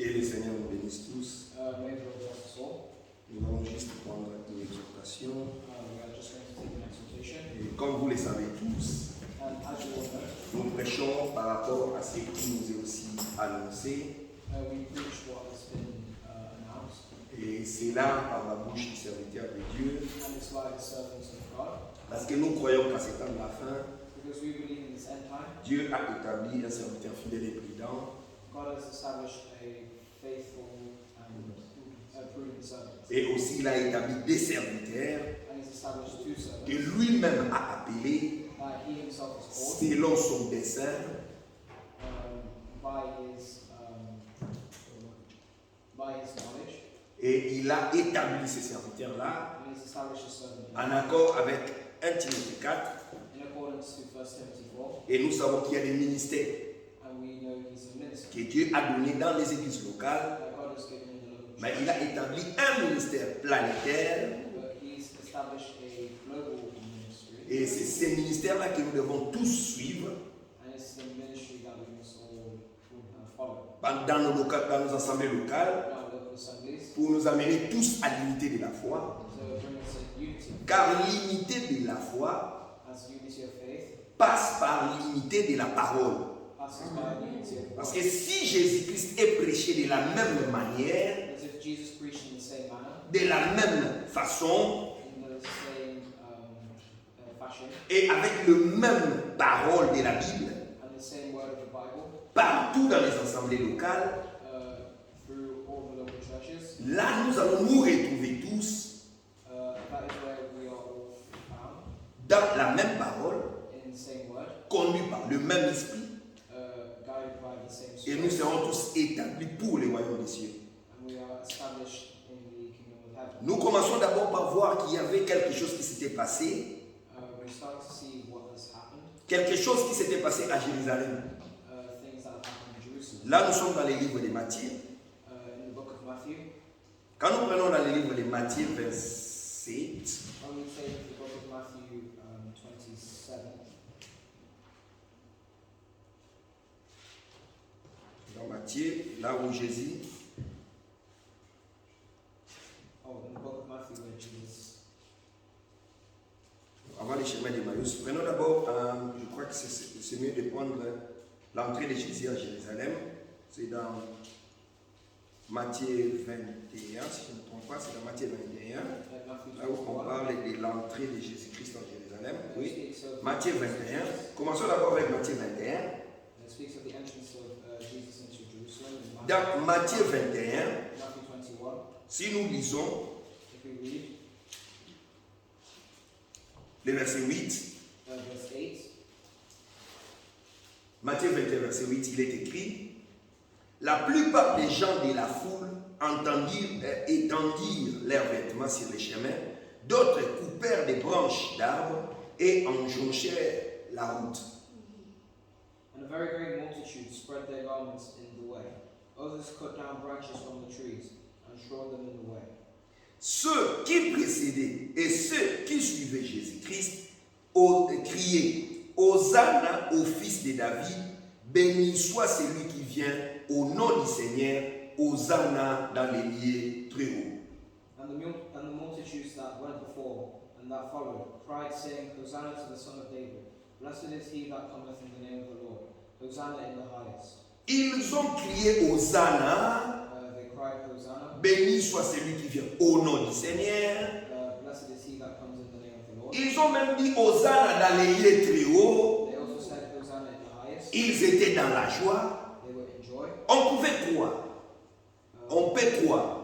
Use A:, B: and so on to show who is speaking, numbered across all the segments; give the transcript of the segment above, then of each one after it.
A: Que le Seigneur nous bénisse tous.
B: May the Lord bless us all.
A: Nous allons juste prendre une exhortation.
B: We are just going to take an exhortation.
A: Et comme vous le savez tous,
B: As you all know,
A: nous prêchons par rapport à ce qui nous est aussi annoncé.
B: we preach what has been announced.
A: Et c'est là par la bouche du serviteur de Dieu.
B: And it's by the servants of God.
A: Parce que nous croyons qu'à ce temps de la fin,
B: Because we believe in this end time,
A: Dieu a établi un serviteur fidèle et prudent.
B: God has established a faithful and a prudent servant.
A: Et aussi, il a établi des serviteurs
B: And he's established two servants
A: que lui-même a appelés
B: that he himself has called
A: selon son dessein.
B: by his knowledge.
A: Et il a établi ces serviteurs-là
B: And he's established a servant
A: en accord avec 1 Timothée 4.
B: in accordance to 1 Timothy 4.
A: Et nous savons qu'il y a des ministères
B: And we know he's a minister
A: que Dieu a donnés dans les églises locales.
B: that God has given in the local
A: Mais
B: church.
A: il a établi un ministère planétaire.
B: But he's established a global ministry.
A: Et c'est ces ministères-là que nous devons tous suivre
B: And it's the ministry that we must all follow.
A: dans nos assemblées locales
B: In our local assemblies.
A: pour nous amener tous à l'unité de la foi.
B: So bring us a unity.
A: Car l'unité de la foi
B: As unity of faith
A: passe par l'unité de la parole.
B: passes by unity of
A: Parce
B: God.
A: que si Jésus-Christ est prêché de la même manière,
B: As if Jesus preached in the same manner,
A: de la même façon
B: in the same fashion,
A: et avec le même parole de la Bible,
B: and the same word of the Bible,
A: partout dans les assemblées locales,
B: through all the local churches,
A: là nous allons nous retrouver tous
B: that is where we are all found,
A: dans la même parole,
B: in the same word,
A: conduits par le même esprit,
B: guided by the same
A: et nous
B: Spirit,
A: serons tous établis pour les royaumes des cieux.
B: and we are established in the kingdom of heaven.
A: Nous commençons d'abord par voir qu'il y avait quelque chose qui s'était passé,
B: We start to see what has happened,
A: quelque chose qui s'était passé à Jérusalem.
B: things that have happened in Jerusalem.
A: Là, nous sommes dans les livres de Matthieu.
B: In the book of Matthew,
A: Quand nous prenons dans les livres de Matthieu 27,
B: when we take the book of Matthew 27,
A: dans Matthieu, là où Jésus,
B: in the book of Matthew where Jesus,
A: avant les chemins d'Emmaüs, prenons d'abord, je crois que c'est mieux de prendre l'entrée de Jésus à Jérusalem. C'est dans Matthieu 21, si je ne me trompe pas, c'est dans Matthieu 21,
B: Matthew
A: là où on
B: 21,
A: parle de l'entrée de Jésus-Christ en Jérusalem. Oui.
B: speaks of
A: Matthieu 21. Commençons d'abord avec Matthieu 21.
B: It speaks of the entrance of Jesus into Jerusalem. In
A: Dans Matthieu 21,
B: Matthew 21,
A: si nous lisons
B: if we read
A: le verset 8,
B: verse 8,
A: Matthieu 21, verset 8, il est écrit: la plupart des gens de la foule étendirent leurs vêtements sur les chemins, d'autres coupèrent des branches d'arbres et enjonchèrent la route.
B: and a very great multitude spread their garments in the way. Others cut down branches from the trees and throw them in the way.
A: Ceux qui précédaient et ceux qui suivaient Jésus-Christ criaient: Hosanna au fils de David, béni soit celui qui vient au nom du Seigneur, Hosanna dans les lieux très hauts.
B: And the multitudes that went before and that followed cried, saying, Hosanna to the Son of David. Blessed is he that cometh in the name of the Lord. Hosanna in the highest.
A: Ils ont crié Hosanna,
B: They cried, Hosanna.
A: béni soit celui qui vient au nom du Seigneur.
B: Blessed is he that comes in the name of the Lord.
A: Ils ont même dit Hosanna dans les lieux très hauts.
B: They also said, Hosanna in the highest.
A: Ils étaient dans la joie.
B: They were in joy.
A: On pouvait croire, on peut croire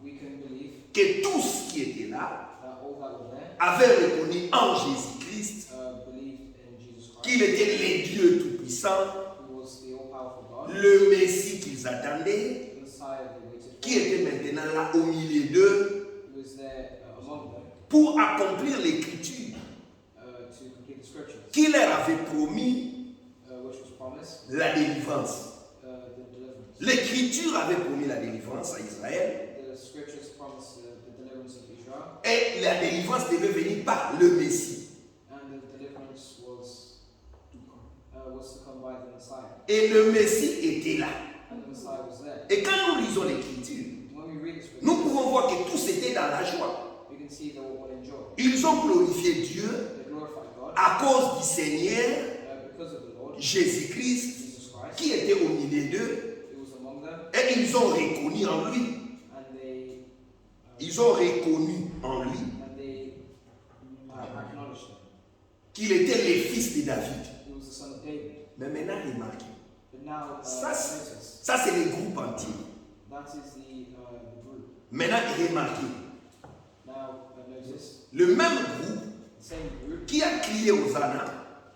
B: We can believe
A: que tous qui étaient là
B: that all that were there
A: avaient reconnu en Jésus-Christ
B: believed in Jesus Christ,
A: qu'il était le Dieu Tout-Puissant,
B: who was the all-powerful God,
A: le Messie qu'ils attendaient,
B: the Messiah they waited
A: qui
B: for,
A: était maintenant là au milieu d'eux
B: who was there among them
A: pour accomplir l'écriture
B: to complete the scriptures,
A: qui leur avait promis
B: which was promised,
A: la délivrance.
B: the deliverance.
A: L'écriture avait promis la délivrance à Israël
B: The scriptures promised the deliverance of Israel,
A: et la délivrance devait venir par le Messie.
B: and the deliverance was to come by the Messiah.
A: Et le Messie était là.
B: and the Messiah was there.
A: Et quand nous lisons l'Écriture,
B: When we read the scripture,
A: nous pouvons voir que tous étaient dans la joie.
B: we can see they were all in joy.
A: Ils ont glorifié Dieu
B: They glorified God
A: à cause du Seigneur
B: because of the Lord,
A: Jésus-Christ
B: Jesus Christ.
A: qui était au milieu d'eux,
B: He was among them,
A: et ils ont reconnu en lui.
B: and they
A: Ils ont reconnu en lui
B: acknowledged him.
A: qu'il était le fils de David.
B: He was the son of David.
A: Mais maintenant, remarquez,
B: But now,
A: Ça,
B: notice,
A: ça c'est le groupe entier.
B: that is the group.
A: Maintenant, remarquez,
B: Now, notice,
A: le même groupe
B: the same group
A: qui a crié Hosanna,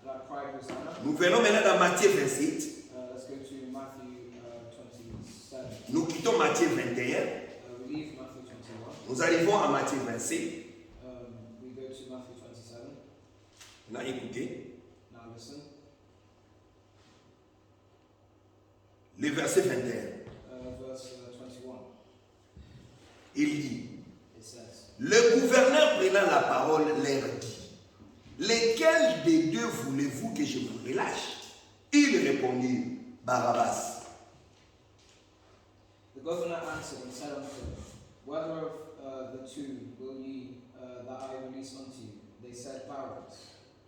B: that cried Hosanna.
A: nous venons maintenant dans Matthieu 27,
B: Let's go to Matthew 27.
A: nous quittons Matthieu 21,
B: We leave Matthew 21.
A: nous arrivons à Matthieu 27.
B: We go to Matthew 27.
A: Maintenant, écoutez,
B: Now listen.
A: le verset 21,
B: Verse 21.
A: il dit,
B: It says,
A: le gouverneur prenant la parole leur dit, lesquels des deux voulez-vous que je vous relâche? Ils répondirent, Barabbas.
B: The governor answered and said unto them, whether of the two will ye that I release unto you? They said, Barabbas.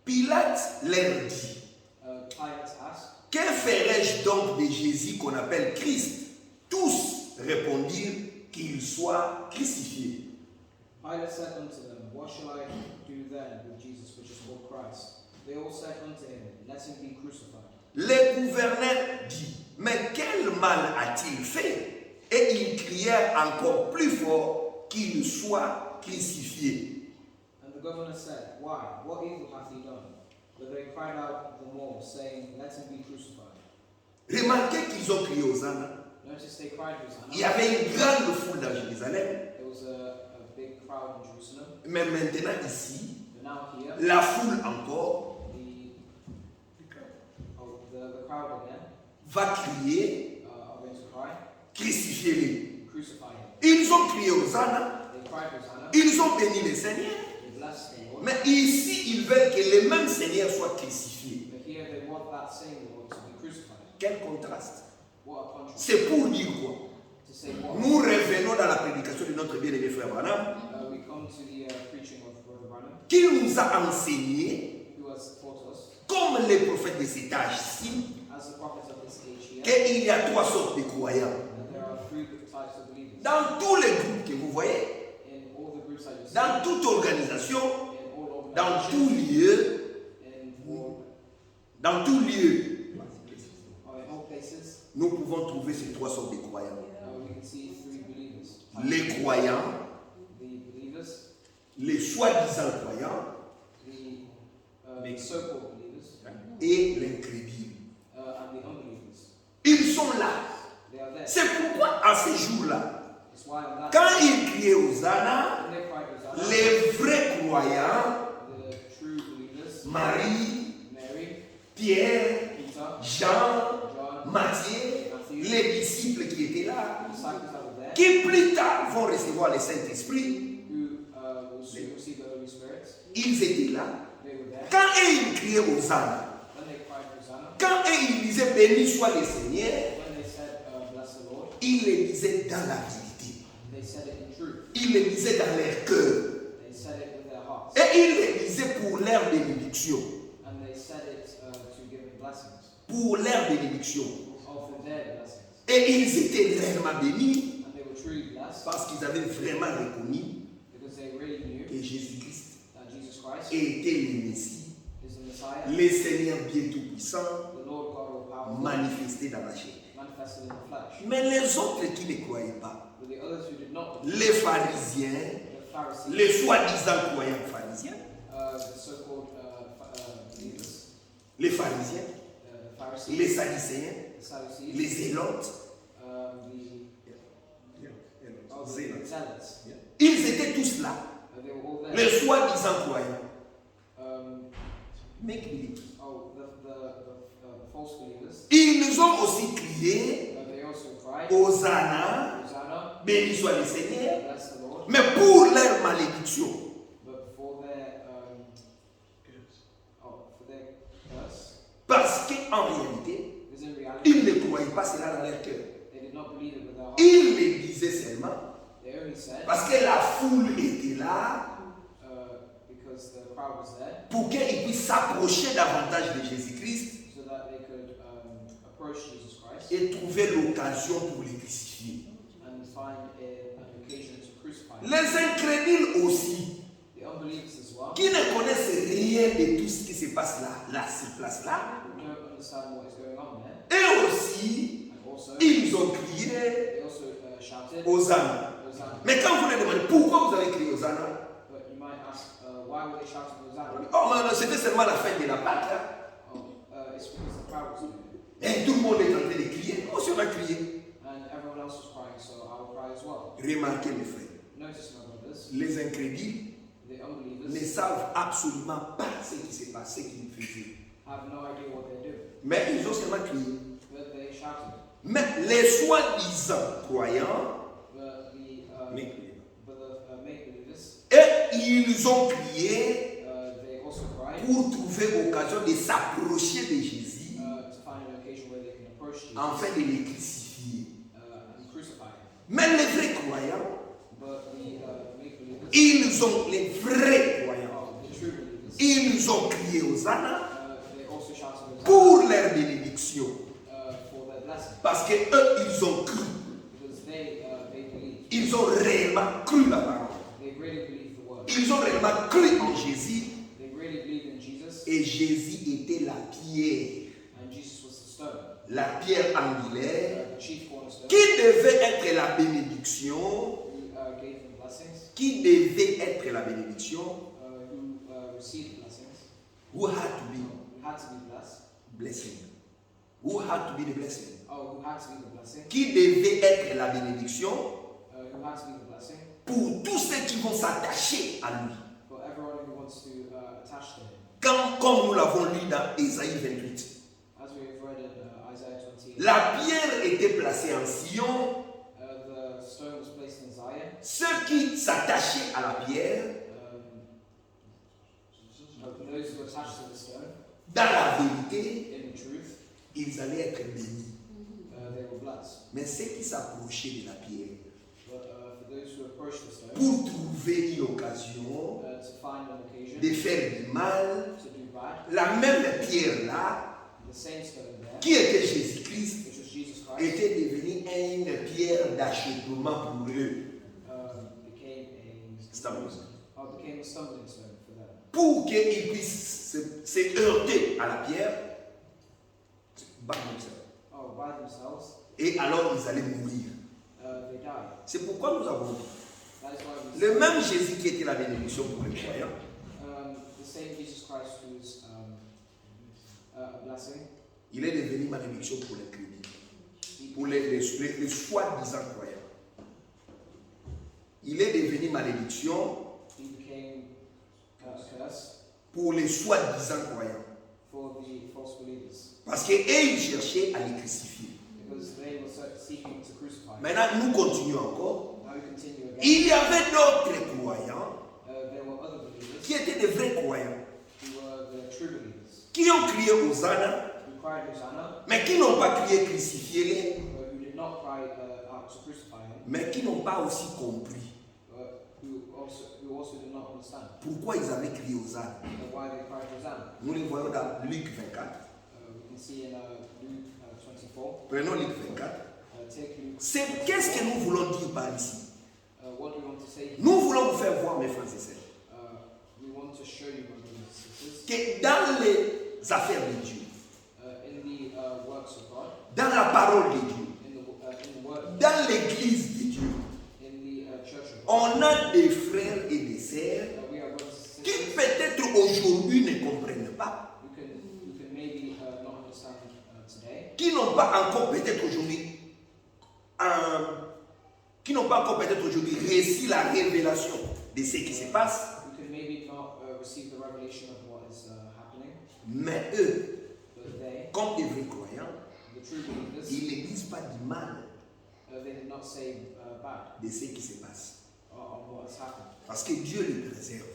A: Pilate leur dit,
B: Pilate asked,
A: que ferai-je donc de Jésus qu'on appelle Christ? Tous répondirent qu'il soit crucifié.
B: Pilate said unto them, what shall I do then with Jesus which is called Christ? They all said unto him, let him be crucified.
A: Le gouverneur dit, mais quel mal a-t-il fait? Et ils crièrent encore plus fort qu'il soit crucifié.
B: And the governor said, why? What evil hath he done? But they cried out the more, saying, let him be crucified.
A: Remarquez qu'ils ont crié Hosanna.
B: Notice they cried Hosanna.
A: Il y avait une grande foule dans Jérusalem.
B: There was a big crowd in Jerusalem.
A: Mais maintenant ici,
B: But now here,
A: la foule encore
B: the crowd again
A: va crier,
B: are going to cry,
A: crucifiez-les.
B: crucify him.
A: Ils ont crié Hosanna,
B: They cried Hosanna.
A: ils ont béni le Seigneur.
B: They blessed the Lord.
A: Mais ici, ils veulent que le même Seigneur soit crucifié.
B: But here they want that same Lord to be crucified.
A: Quel contraste.
B: What a contrast.
A: C'est pour dire quoi?
B: To say what?
A: Nous revenons dans la prédication de notre bien-aimé frère Branham,
B: We come to the preaching of Brother Branham,
A: qui nous a enseigné,
B: who has taught us,
A: comme les prophètes de cet âge-ci,
B: as the prophets of this age here,
A: qu'il y a trois sortes de croyants.
B: that there are three types of believers.
A: Dans tous les groupes que vous voyez,
B: In all the groups that you see,
A: dans toute organisation,
B: in all
A: dans
B: organizations,
A: tout lieu,
B: in all,
A: dans tout lieu,
B: or in all places,
A: nous pouvons trouver ces trois sortes de croyants.
B: we can see three believers.
A: Les croyants,
B: The believers,
A: les soi-disant croyants
B: the so-called believers,
A: et l'incrédule.
B: and the unbelievers.
A: Ils sont là.
B: They are there.
A: C'est pourquoi à ce jour-là,
B: It's why on that
A: quand ils criaient Hosanna,
B: when they cried Hosanna,
A: les vrais croyants,
B: the true believers,
A: Marie,
B: Mary,
A: Pierre,
B: Peter,
A: Jean,
B: John,
A: Matthieu,
B: Matthew,
A: les disciples qui étaient là,
B: the disciples that were there,
A: qui plus tard vont recevoir le Saint-Esprit,
B: who will soon receive the Holy Spirit,
A: ils étaient là.
B: they were there.
A: Quand ils criaient Hosanna,
B: When they cried Hosanna,
A: quand ils disaient béni soit le Seigneur,
B: when they said, bless the Lord,
A: ils le disaient dans la vérité.
B: they said it in truth.
A: Ils le disaient dans leur cœur.
B: They said it with their hearts.
A: Et ils le disaient pour leur bénédiction.
B: And they said it to give them blessings,
A: Pour leur bénédiction.
B: or for their blessings.
A: Et ils étaient réellement bénis
B: And they were truly blessed
A: parce qu'ils avaient vraiment reconnu
B: because they really knew
A: que Jésus-Christ
B: that Jesus Christ
A: était le Messie,
B: is the Messiah,
A: le Seigneur bien tout-puissant,
B: the Lord God all-powerful,
A: manifesté dans la chair.
B: manifested in the flesh.
A: Mais les autres qui ne croyaient pas,
B: But the others who did not believe,
A: les pharisiens,
B: the Pharisees,
A: les soi-disant croyants pharisiens,
B: the so-called believers,
A: les pharisiens,
B: the Pharisees,
A: les sadducéens,
B: the Sadducees,
A: les zélotes,
B: the zealots,
A: ils étaient tous là,
B: they were all there.
A: les soi-disant croyants. Make believe.
B: The false believers,
A: Ils ont aussi crié
B: they also cried,
A: Hosanna,
B: Hosanna,
A: béni soit le Seigneur,
B: bless the Lord,
A: mais pour leur malédiction.
B: but for their curse,
A: Parce qu'en réalité,
B: because in reality,
A: ils ne croyaient pas cela dans leur cœur.
B: believe it with their heart.
A: Ils le disaient seulement
B: They only said
A: parce que la foule était là
B: because the crowd was there,
A: pour qu'ils puissent s'approcher davantage de Jésus-Christ
B: so that they could approach Jesus Christ
A: et trouver l'occasion pour les crucifier.
B: and find an occasion to crucify him.
A: Les incrédules aussi,
B: The unbelievers as well,
A: qui ne connaissent rien de tout ce qui se passe là, sur place là,
B: who don't understand what is going on there,
A: et aussi,
B: and also
A: ils ont crié
B: they also shouted,
A: Hosanna.
B: Hosanna.
A: Mais quand vous les demandez pourquoi vous avez crié Hosanna,
B: But you might ask, why were they shouting Hosanna?
A: oh mais non, c'était seulement la fête de la Pâque. Hein.
B: Oh, it's because the crowd was doing it.
A: Et tout le monde est en train de crier. Nous aussi on a crié.
B: And everyone else was crying, so I will cry as well.
A: Remarquez mes frères,
B: Notice, my brothers,
A: les incrédules
B: the
A: ne
B: unbelievers
A: savent absolument pas ce qui s'est passé, ce qu'ils faisaient.
B: have no idea what they're doing,
A: Mais ils ont seulement crié.
B: but they shouted.
A: Mais les soi-disant croyants,
B: But the make-believers,
A: et ils ont crié
B: they also cried
A: pour trouver occasion de s'approcher de Jésus
B: to find an occasion where they can approach Jesus
A: afin de les crucifier.
B: and crucify him.
A: Mais les vrais croyants,
B: But the make-believers,
A: ils ont, les vrais croyants,
B: the true believers,
A: ils ont crié Hosanna
B: they also shouted Hosanna
A: pour leur bénédiction.
B: for their blessing,
A: Parce que eux, ils ont cru.
B: because they believed.
A: Ils ont réellement cru la parole.
B: They really believed the word.
A: Ils ont réellement cru en Jésus.
B: They really believed in Jesus,
A: Et Jésus était la pierre.
B: and Jesus was the stone,
A: La pierre angulaire
B: the chief cornerstone,
A: qui devait être la bénédiction.
B: who gave them blessings,
A: Qui devait être la bénédiction.
B: who received blessings,
A: Who had to be
B: who had to be blessed,
A: blessing. Who had to be the blessing.
B: who had to be the blessing,
A: Qui devait être la bénédiction
B: who had to be the blessing,
A: pour tous ceux qui vont s'attacher à lui.
B: for everyone who wants to attach to him.
A: Comme nous l'avons lu dans Ésaïe 28.
B: As we have read in Isaiah 28,
A: La pierre était placée en Sion.
B: the stone was placed in Zion.
A: Ceux qui s'attachaient à la pierre,
B: Those who attached to the stone,
A: dans la vérité,
B: in the truth,
A: ils allaient être bénis.
B: they were blessed.
A: Mais ceux qui s'approchaient de la pierre
B: But for those who approached the stone,
A: pour trouver une occasion
B: to find an occasion
A: de faire du mal,
B: to do bad,
A: la même pierre-là,
B: the same stone there,
A: qui était Jésus-Christ,
B: which was Jesus Christ,
A: était devenue une pierre d'achoppement pour eux.
B: became a stumbling stone for them.
A: Pour qu'ils puissent se heurter à la pierre,
B: By themselves,
A: et alors ils allaient mourir.
B: they died.
A: C'est pourquoi nous avons dit,
B: That is why we
A: le même Jésus qui était la bénédiction pour les croyants,
B: the same Jesus Christ who is a blessing,
A: il est devenu malédiction pour les crédits, pour les soi-disant croyants. Il est devenu malédiction
B: he became a curse
A: pour les soi-disant croyants.
B: for the false believers,
A: Parce qu'ils cherchaient à les crucifier.
B: because they were seeking to crucify him.
A: Maintenant, nous continuons encore.
B: Now we continue again.
A: Il y avait d'autres croyants
B: There were other believers
A: qui étaient des vrais croyants,
B: who were the true believers,
A: qui ont crié Hosanna,
B: who cried Hosanna,
A: mais qui n'ont pas crié crucifiez-les,
B: who did not cry out to crucify him,
A: mais qui n'ont pas aussi compris
B: who also did not understand
A: pourquoi ils avaient crié Hosanna.
B: why they cried Hosanna.
A: Nous les voyons dans Luc 24.
B: We can see in Luke 24.
A: Prenons Luc 24.
B: Take Luke.
A: C'est qu'est-ce que nous voulons dire par ici?
B: What do we want to say?
A: Nous voulons vous faire voir, mes frères et sœurs,
B: We want to show you, brothers and sisters,
A: que dans les affaires de Dieu,
B: in the works of God,
A: dans la parole de Dieu,
B: in the word,
A: dans l'église de Dieu,
B: in the church of God,
A: on a des frères et des sœurs
B: we are brothers and
A: qui
B: sisters
A: peut-être aujourd'hui ne comprennent pas,
B: who can maybe not understand today,
A: qui n'ont pas encore peut-être aujourd'hui réussi la révélation de ce qui se passe,
B: who can maybe not receive the revelation of what is happening,
A: mais eux,
B: but they,
A: comme des vrais croyants,
B: the true believers,
A: ils ne disent pas du mal
B: they did not say bad
A: de ce qui se passe.
B: on what has happened,
A: Parce que Dieu les préserve.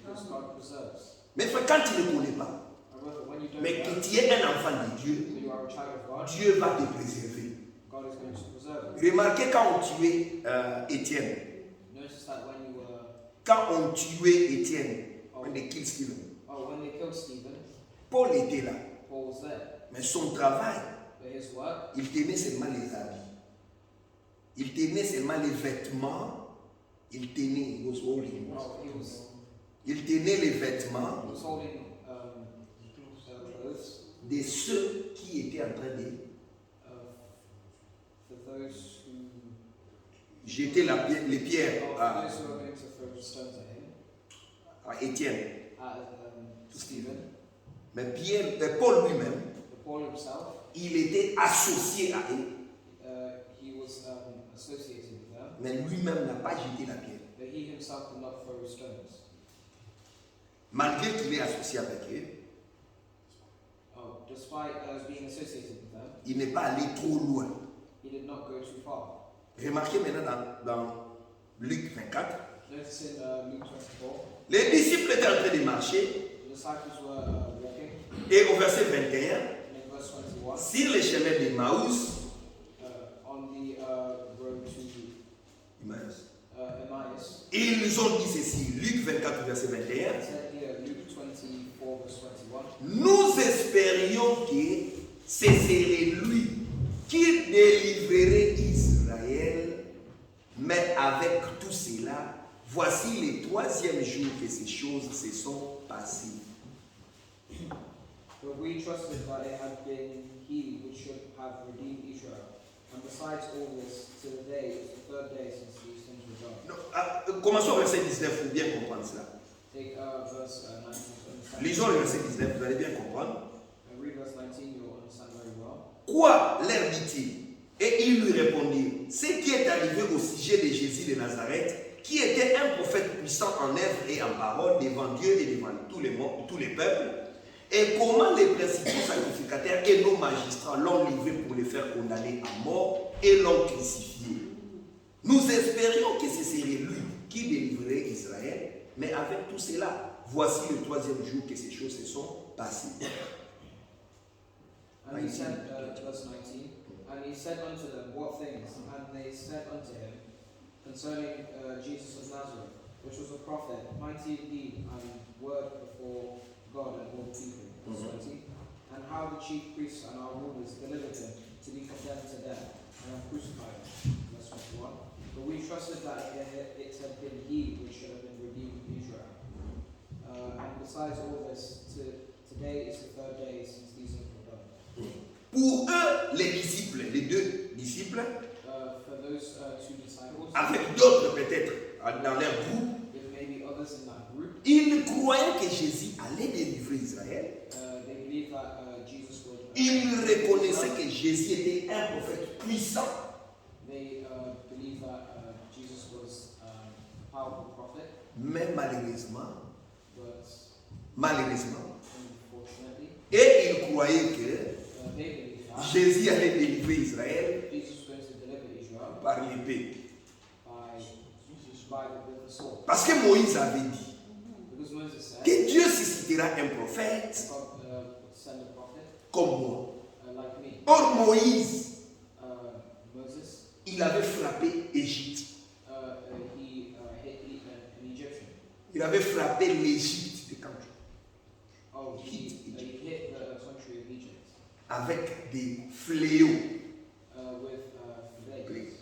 B: because God preserves.
A: Mais frère, quand tu ne connais pas,
B: However, when you don't
A: mais
B: know
A: que tu es un enfant de Dieu,
B: that you are a child of God,
A: Dieu va te préserver.
B: God God is going to preserve you.
A: Remarquez quand on tuait Étienne.
B: Notice that when you were,
A: Quand on tuait Étienne, when they killed Stephen,
B: when they killed Stephen,
A: Paul était là.
B: Paul was there.
A: Mais son travail,
B: But his work,
A: il tenait seulement les habits. Il tenait seulement les vêtements. Il tenait, he was holding. Il tenait les vêtements
B: he was holding clothes
A: de ceux qui étaient en train de
B: for those who,
A: jeter les pierres
B: for those who are going to throw stones at him,
A: à Étienne.
B: to Stephen.
A: Mais Paul lui-même,
B: But Paul himself,
A: il était associé à eux.
B: he was associated with them,
A: Mais lui-même n'a pas jeté la pierre.
B: but he himself did not throw stones.
A: Malgré qu'il est associé avec eux,
B: Despite being associated with them,
A: il n'est pas allé trop loin.
B: he did not go too far.
A: Remarquez maintenant dans Luc 24,
B: Notice in Luke 24,
A: les disciples étaient en train de marcher
B: the disciples were walking,
A: et au verset 21,
B: and in verse 21,
A: sur les chemins d'Emmaüs,
B: on the road to Emmaus,
A: ils ont dit ceci, Luc 24, verset 21,
B: it said here, Luke 24, verse 21,
A: nous espérions que ce serait lui qui délivrerait Israël, mais avec tout cela, voici le troisième jour que ces choses se sont passées.
B: but we trusted that it had been he which should have redeemed Israel. And besides all this, to the day is the third day since these things were done.
A: Donc, commençons au verset 19, il faut bien comprendre cela.
B: Take verse 19 to understand.
A: Lisons le verset 19, vous allez bien comprendre.
B: Read verse 19, you'll understand very well.
A: Quoi leur dit-il? Et ils lui répondirent, ce qui est arrivé au sujet de Jésus de Nazareth, qui était un prophète puissant en œuvre et en parole devant Dieu et devant tous les peuples, et comment les principaux sacrificateurs et nos magistrats l'ont livré pour le faire condamner à mort et l'ont crucifié. Nous espérions que ce serait lui qui délivrerait Israël, mais avec tout cela, voici le troisième jour que ces choses se sont passées.
B: And he said, verse 19, and he said unto them, what things? And they said unto him, concerning Jesus of Nazareth, which was a prophet, mighty indeed, and word before God and all people. Verse 20, and how the chief priests and our rulers delivered him to be condemned to death, and have crucified him. Verse 21, but we trusted that it had been he which should have been redeemed Israel. And besides all this, today is the third day since these things were done.
A: Pour eux, les disciples, les deux disciples,
B: For those two disciples,
A: avec d'autres peut-être dans leur groupe,
B: with maybe others in that group,
A: ils croyaient que Jésus allait délivrer Israël.
B: they believed that Jesus would.
A: Ils reconnaissaient que Jésus était un prophète puissant.
B: They believed that Jesus was a powerful prophet,
A: Mais malheureusement,
B: but unfortunately,
A: et ils croyaient que
B: they believed that
A: Jésus allait délivrer Israël
B: Jesus was going to deliver Israel
A: par l'épée.
B: with the sword.
A: Parce que Moïse avait dit
B: Because Moses said,
A: que Dieu suscitera un prophète
B: God would send a prophet
A: comme moi.
B: like me.
A: Or Moïse,
B: Moses,
A: il avait frappé Égypte.
B: he hit an Egyptian.
A: Il avait frappé l'Égypte de Canton
B: Oh, he hit the country of Egypt
A: avec des fléaux.
B: with plagues.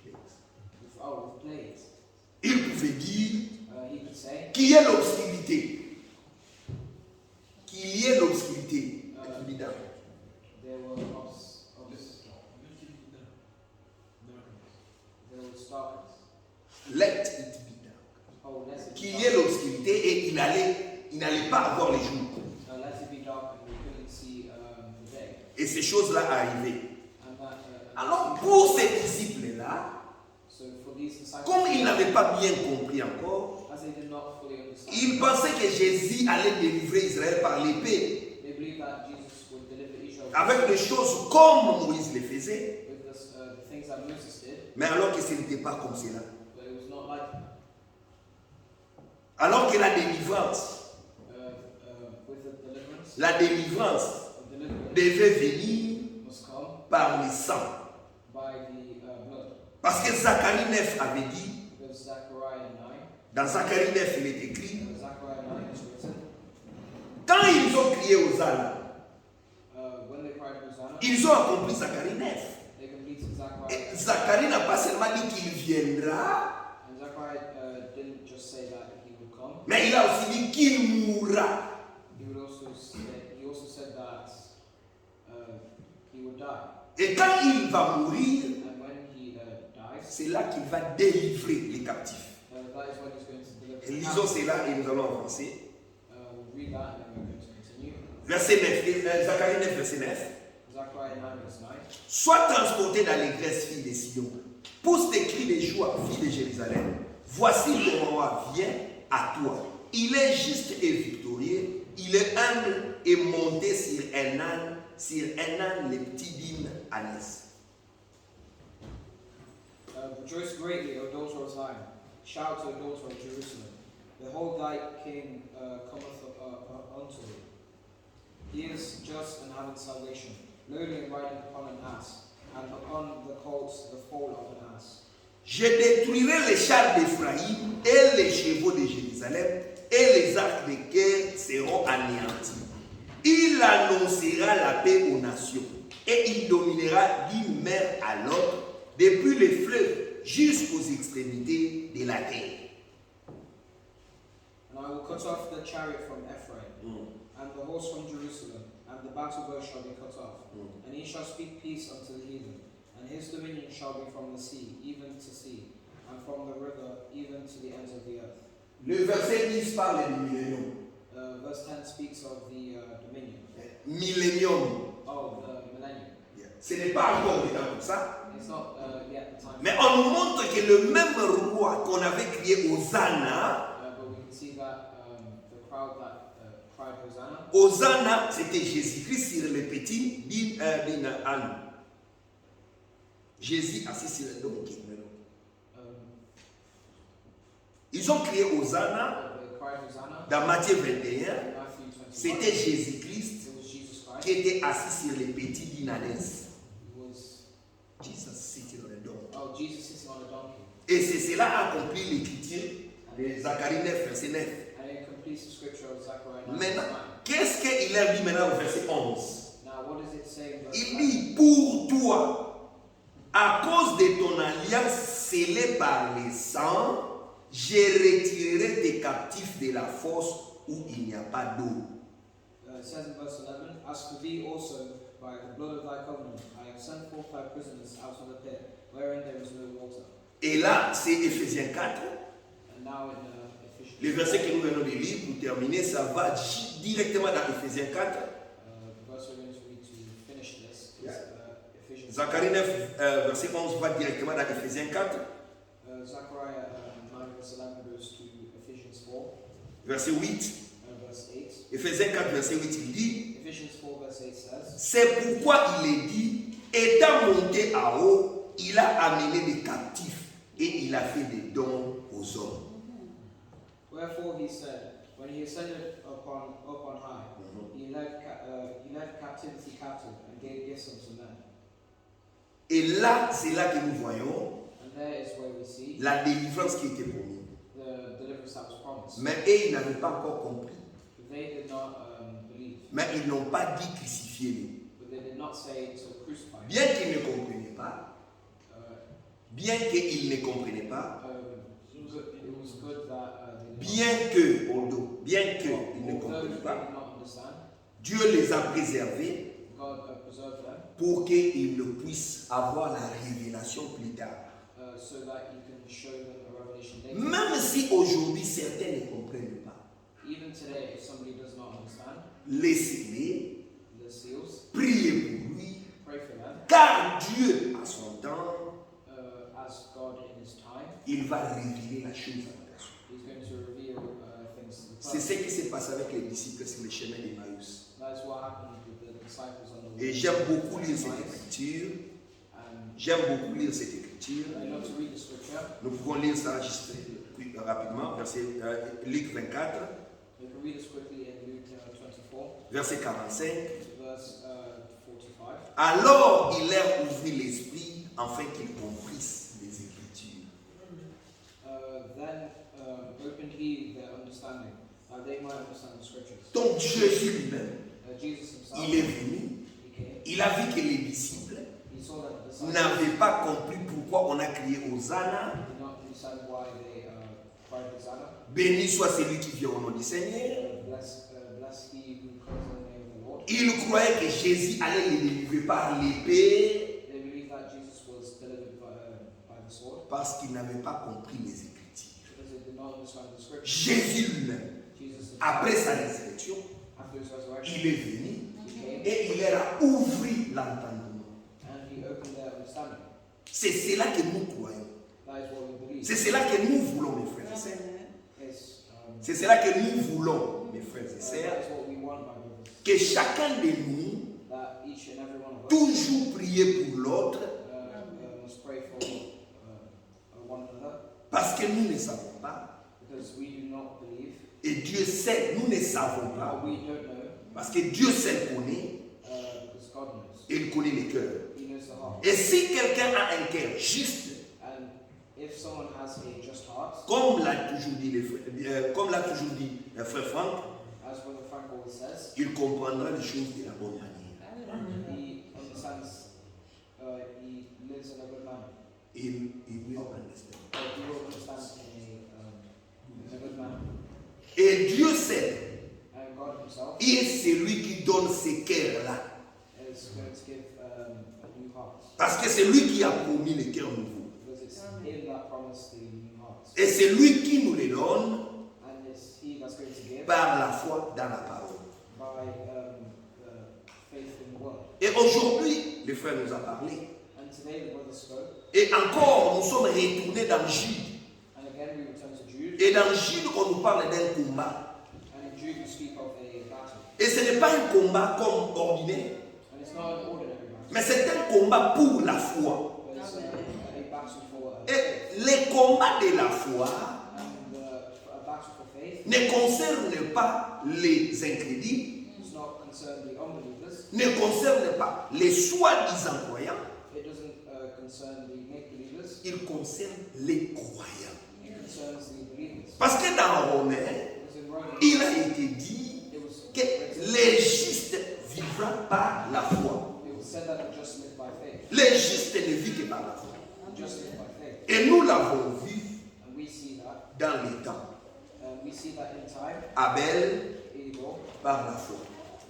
B: With plagues.
A: Il pouvait dire
B: He could say
A: qu'il y ait l'obscurité. Qu'il y ait l'obscurité.
B: there was darkness.
A: Let it be dark.
B: Oh, let it be
A: Qu'il y
B: dark.
A: ait l'obscurité et il n'allait pas avoir les jours.
B: Let it be dark, and we couldn't see the day.
A: Et ces choses-là arrivaient.
B: And that,
A: Alors pour ces disciples-là,
B: so for these disciples,
A: comme ils n'avaient pas bien compris encore,
B: as they did not fully understand,
A: ils pensaient que Jésus allait délivrer Israël par l'épée.
B: they believed that Jesus would deliver Israel
A: Avec des choses comme Moïse les faisait.
B: with the things that Moses did,
A: Mais alors que ce n'était pas comme cela.
B: but it was not like that.
A: Alors que la délivrance
B: With the deliverance,
A: La délivrance
B: the deliverance
A: devait venir
B: must come
A: par le sang.
B: by
A: Parce que Zacharie 9 avait dit,
B: Because Zechariah 9,
A: dans Zacharie 9 il est écrit,
B: Zechariah 9 is written,
A: quand ils ont crié Hosanna,
B: when they cried Hosanna,
A: ils ont accompli Zacharie 9.
B: they completed
A: Et
B: Zechariah.
A: Zacharie n'a pas seulement dit qu'il viendra,
B: And Zechariah didn't just say that he would come.
A: mais il a aussi dit qu'il mourra.
B: He also said that he would die.
A: Et quand il va mourir,
B: And when he dies,
A: c'est là qu'il va délivrer les captifs.
B: that is when he's going to deliver the
A: Lisons
B: captives.
A: cela et nous allons avancer.
B: We'll read that and then we're going to continue.
A: Verset 9, Zacharie 9, verset 9.
B: Zechariah 9 verse 9.
A: Sois transporté d'allégresse, fille de Sion. Pousse tes cris de joie, fille de Jérusalem. Voici ton roi vient à toi. Il est juste et victorieux. Il est humble et monté sur un âne, les petits dîmes ânesse.
B: Rejoice greatly, O daughter of Zion. Shout, O daughter of Jerusalem. Behold, thy king cometh unto thee. He is just and having salvation, lowly and riding upon an ass, and upon the colt the foal of an ass.
A: Je détruirai les chars d'Éphraïm et les chevaux de Jérusalem, et les arcs de guerre seront anéantis. Il annoncera la paix aux nations, et il dominera d'une mer à l'autre, depuis les fleuves jusqu'aux extrémités de la terre.
B: And I will cut off the chariot from Ephraim, and the horse from Jerusalem, and the battle bow shall be cut off. And he shall speak peace unto the heathen, and his dominion shall be from the sea, even to sea, and from the river, even to the ends of the earth.
A: Le verset 10 parle du millénium.
B: Verse 10 speaks of the dominion.
A: Millénium.
B: Oh, the millennium.
A: Ce n'est pas encore dedans comme ça.
B: It's not yet the time.
A: Mais on nous montre que le même roi qu'on avait crié Hosanna,
B: But we can see that the crowd that cried Hosanna,
A: Hosanna, c'était Jésus-Christ sur le petit âne. Jésus assis sur le donkey. Ils ont crié Hosanna
B: they cried Hosanna.
A: dans Matthieu 21.
B: In Matthew 21,
A: C'était Jésus-Christ
B: it was Jesus Christ.
A: qui était assis sur le petit ânesse.
B: It was
A: Jesus sitting on the donkey.
B: oh Jesus sitting on a donkey.
A: Et c'est cela accompli l'écriture de Zacharie 9, verset 9.
B: And it completes the scripture of Zechariah 9.
A: Maintenant,
B: verse 9.
A: qu'est-ce qu'il a dit maintenant au verset 11?
B: Now what does it say in verse
A: Il
B: 9?
A: dit, pour toi, à cause de ton alliance scellée par les sangs, je retirerai tes captifs de la fosse où il n'y a pas d'eau.
B: It says in verse 11, as for thee also, by the blood of thy covenant, I have sent forth thy prisoners out of the pit, wherein there is no water.
A: Et là, c'est Éphésiens 4.
B: And now in Ephesians,
A: Le verset que nous venons de lire pour terminer, ça va directement dans Éphésiens 4.
B: the verse we're going to read to finish this is Ephesians.
A: Zacharie 9, verset 11 va directement dans Éphésiens 4.
B: Zechariah 9 verse 11 goes to Ephesians 4,
A: Verset 8.
B: verse 8.
A: Éphésiens 4, verset 8, il dit,
B: Ephesians 4 verse 8 says,
A: c'est pourquoi il est dit, étant monté à haut, il a amené des captifs et il a fait des dons aux hommes.
B: wherefore he said, when he ascended up on high, he led captivity captive and gave gifts unto men.
A: Et là, c'est là que nous voyons
B: And there is where we see
A: la délivrance qui était promise.
B: the deliverance that was promised.
A: Mais eux, ils n'avaient pas encore compris.
B: They did not believe,
A: Mais ils n'ont pas dit crucifiez-le.
B: but they did not say to crucify him.
A: Bien qu'ils ne comprenaient pas, bien qu'ils ne comprenaient pas,
B: It was good that they did
A: bien que, bien qu'ils ne
B: not, although
A: comprenaient
B: they
A: pas,
B: did not understand,
A: Dieu les a préservés
B: God preserved them
A: pour qu'ils ne puissent avoir la révélation plus tard.
B: so that you can show them a revelation later.
A: Même si aujourd'hui certains ne comprennent pas,
B: Even today, if somebody does not understand
A: laissez-les,
B: the seals,
A: priez pour lui,
B: pray for them,
A: car Dieu, à son temps,
B: as God in His time,
A: il va révéler la chose à la personne.
B: He's going to reveal things to the
A: C'est
B: person.
A: ce qui s'est passé avec les disciples sur le chemin d'Emmaüs.
B: That is what happened with the disciples on the way.
A: Et j'aime beaucoup lire cette
B: Emmaus.
A: écriture.
B: And
A: J'aime beaucoup lire cette écriture.
B: I love to read the scripture.
A: Nous pouvons lire ça juste rapidement. Verset Luc 24,
B: We can read this quickly in Luke 24,
A: verset 45.
B: verse 45.
A: Alors il leur ouvrit l'esprit afin qu'ils comprissent les
B: they might understand the scriptures.
A: Donc Jésus lui-même,
B: Jesus himself,
A: il est venu,
B: he came,
A: il a vu que les disciples
B: he saw that the disciples
A: n'avaient pas compris pourquoi on a crié Hosanna.
B: did not understand why they cried Hosanna.
A: Béni soit celui qui vient au nom du Seigneur.
B: Bless he who comes in the name of the Lord.
A: Ils croyaient que Jésus allait les délivrer par l'épée
B: They believed that Jesus was delivered by the sword
A: parce qu'ils n'avaient pas compris les Écritures.
B: because they did not understand the scriptures.
A: Jésus lui-même,
B: Jesus,
A: après sa résurrection,
B: after his resurrection,
A: il est venu
B: he came
A: et il leur a ouvert l'entendement.
B: and he opened their understanding.
A: C'est cela que nous croyons.
B: That is what we believe.
A: C'est cela que nous voulons, mes frères et sœurs.
B: Yes,
A: C'est cela que nous voulons, mes frères et
B: that
A: sœurs,
B: is what we want, my brothers.
A: que chacun de nous
B: That each and every one of us
A: toujours prier pour l'autre
B: must pray for one another
A: parce que nous ne savons pas
B: because we do not believe,
A: et Dieu sait, nous ne savons pas
B: we don't know,
A: parce que Dieu seul connaît
B: because God knows.
A: et il connaît les cœurs.
B: He knows the heart.
A: Et si quelqu'un a un cœur juste,
B: And if someone has a just heart,
A: comme l'a toujours dit le frère Franck,
B: as Brother Frank always says,
A: il comprendra les choses de la bonne manière.
B: he understands, he lives in a good manner.
A: Il will understand.
B: He will understand in a good manner.
A: Et Dieu sait,
B: And God himself
A: il est celui qui donne ces cœurs-là.
B: is going to give a new heart.
A: Parce que c'est lui qui a promis les cœurs nouveaux.
B: Because it's him that promised the new heart.
A: Et c'est lui qui nous les donne
B: And it's he that's going to give
A: par la foi dans la parole.
B: by faith in the word.
A: Et aujourd'hui, le frère nous a parlé.
B: And today the brother spoke.
A: Et encore, nous sommes retournés dans Jude.
B: And again we return to Jude.
A: Et dans Jude, on nous parle d'un combat.
B: And in Jude we speak of a battle.
A: Et ce n'est pas un combat comme ordinaire,
B: And it's not an ordinary battle.
A: mais c'est un combat pour la foi.
B: But it's a battle for
A: Et les combats de la foi
B: and a battle for faith
A: ne concernent pas les incrédules,
B: does not concern the unbelievers.
A: ne concernent pas les soi-disant croyants,
B: It doesn't concern the make-believers.
A: il concerne les croyants.
B: It concerns the believers.
A: Parce que dans Romains,
B: Because in Romans
A: il a été dit
B: it was
A: que les justes vivront par la foi.
B: it was said that the just live by faith.
A: Les justes ne vivent que par la foi.
B: The just live by faith.
A: Et nous l'avons vu
B: And we see that.
A: dans les temps.
B: We see that in time,
A: Abel,
B: Abel,
A: par la foi.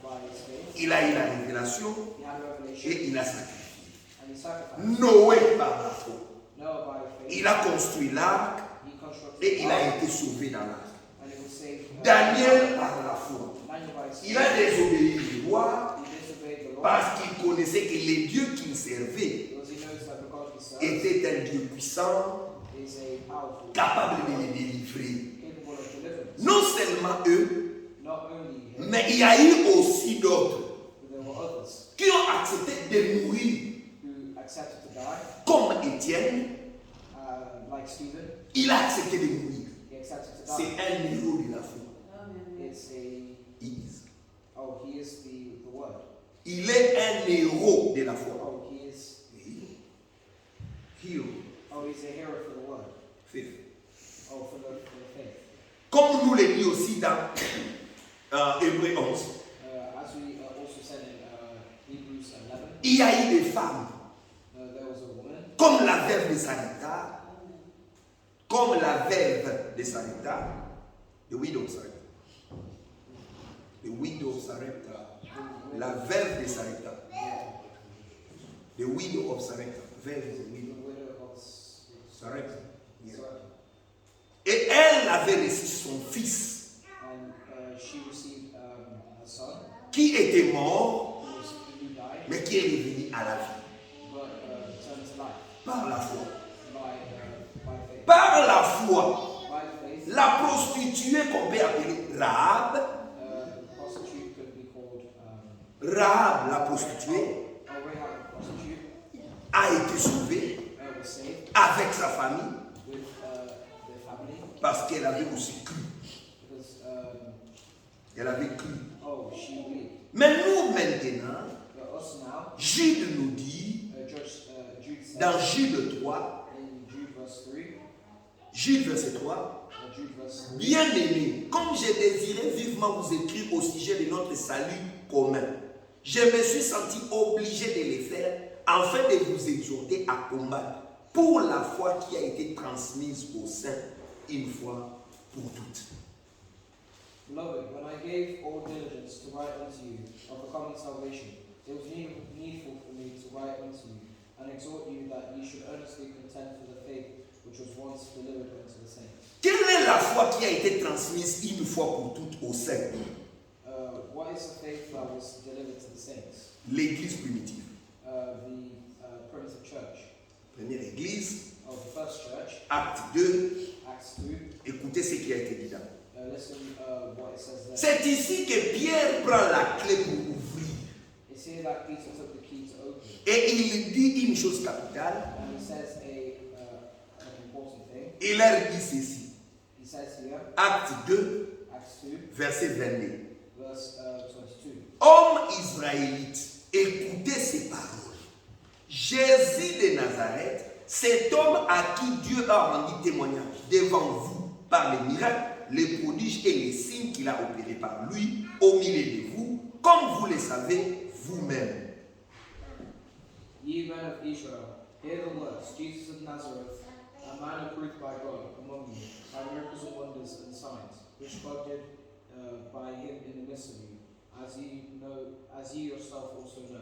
B: by his faith,
A: Il a eu la révélation
B: he had a revelation
A: et il a sacrifié.
B: and he sacrificed.
A: Noé, par la foi.
B: Noah by faith,
A: Il a construit l'arc
B: he constructed
A: et il a
B: ark,
A: été sauvé dans l'arc.
B: and he was saved.
A: Daniel, par la foi.
B: Daniel by his
A: Il a
B: faith,
A: désobéi du roi
B: he disobeyed the Lord
A: parce qu'il connaissait que les dieux qu'il servait
B: because he knows that the God he serves
A: était un Dieu puissant,
B: is a powerful,
A: capable de les délivrer.
B: capable of deliverance.
A: Non seulement eux,
B: Not only him,
A: mais il y a eu aussi d'autres
B: but there were others
A: qui ont accepté de mourir,
B: who accepted to die,
A: comme Étienne.
B: like Stephen.
A: Il a accepté de mourir.
B: He accepted to
A: C'est
B: die.
A: un héros de la foi.
B: It's a he is the word.
A: Il est un héros de la foi.
B: Oh, he is.
A: Hero.
B: Oh, he's a hero for the word.
A: Faith.
B: Oh, for the faith.
A: Comme nous le dit aussi dans Hébreux 11,
B: As we also said in Hebrews 11,
A: il y a eu des femmes
B: there was a woman,
A: comme la veuve de Sarepta, comme la veuve de Sarepta, the widow of Sarepta, the widow of Sarepta, la veuve de Sarepta, the widow of Sarepta, veuve is a
B: the
A: widow,
B: widow of
A: Sarepta. Yeah.
B: Sarepta.
A: Et elle avait reçu son fils
B: And she received a son
A: qui était mort,
B: who died,
A: mais qui est revenu à la vie
B: but turned to life
A: par la foi.
B: by faith.
A: Par la foi,
B: By faith,
A: la prostituée qu'on peut appeler Rahab,
B: the prostitute could be called
A: Rahab la prostituée,
B: Rahab, the prostitute,
A: a été sauvée
B: was saved
A: avec sa famille
B: with their family
A: parce qu'elle avait aussi cru.
B: because
A: Elle avait cru.
B: she believed.
A: Mais nous maintenant,
B: But us now,
A: Jude nous dit,
B: Jude says
A: dans Jude 3,
B: in Jude verse 3,
A: Jude verset 3,
B: Jude verse 3.
A: Bien-aimés, comme j'ai désiré vivement vous écrire au sujet de notre salut commun, je me suis senti obligé de les faire afin de vous exhorter à combattre pour la foi qui a été transmise aux saints une fois pour toutes.
B: Beloved, when I gave all diligence to write unto you of the common salvation, it was needful for me to write unto you and exhort you that ye should earnestly contend for the faith which was once delivered unto the saints.
A: Quelle est la foi qui a été transmise une fois pour toutes aux saints?
B: What is the faith that was delivered to the saints?
A: L'église primitive.
B: The primitive church.
A: Première église,
B: The first church.
A: Acte 2.
B: Acts 2.
A: Écoutez ce qui a été dit là.
B: Listen what it says there.
A: C'est ici que Pierre prend la clé pour ouvrir.
B: It's here that Peter took the key to open.
A: Et il dit une chose capitale.
B: And he says an important thing.
A: Il leur dit ceci.
B: He says here,
A: Acte 2,
B: Acts 2,
A: verset 22.
B: verse 22.
A: Hommes israélites, écoutez ces paroles. Jésus de Nazareth, cet homme à qui Dieu a rendu témoignage devant vous par les miracles, les prodiges et les signes qu'il a opérés par lui au milieu de vous, comme vous le savez vous-même.
B: Ye men of Israel, hear the words, Jesus of Nazareth, a man approved by God among you, by miracles and wonders and signs, which God did by him in the midst of you, as ye yourself also know.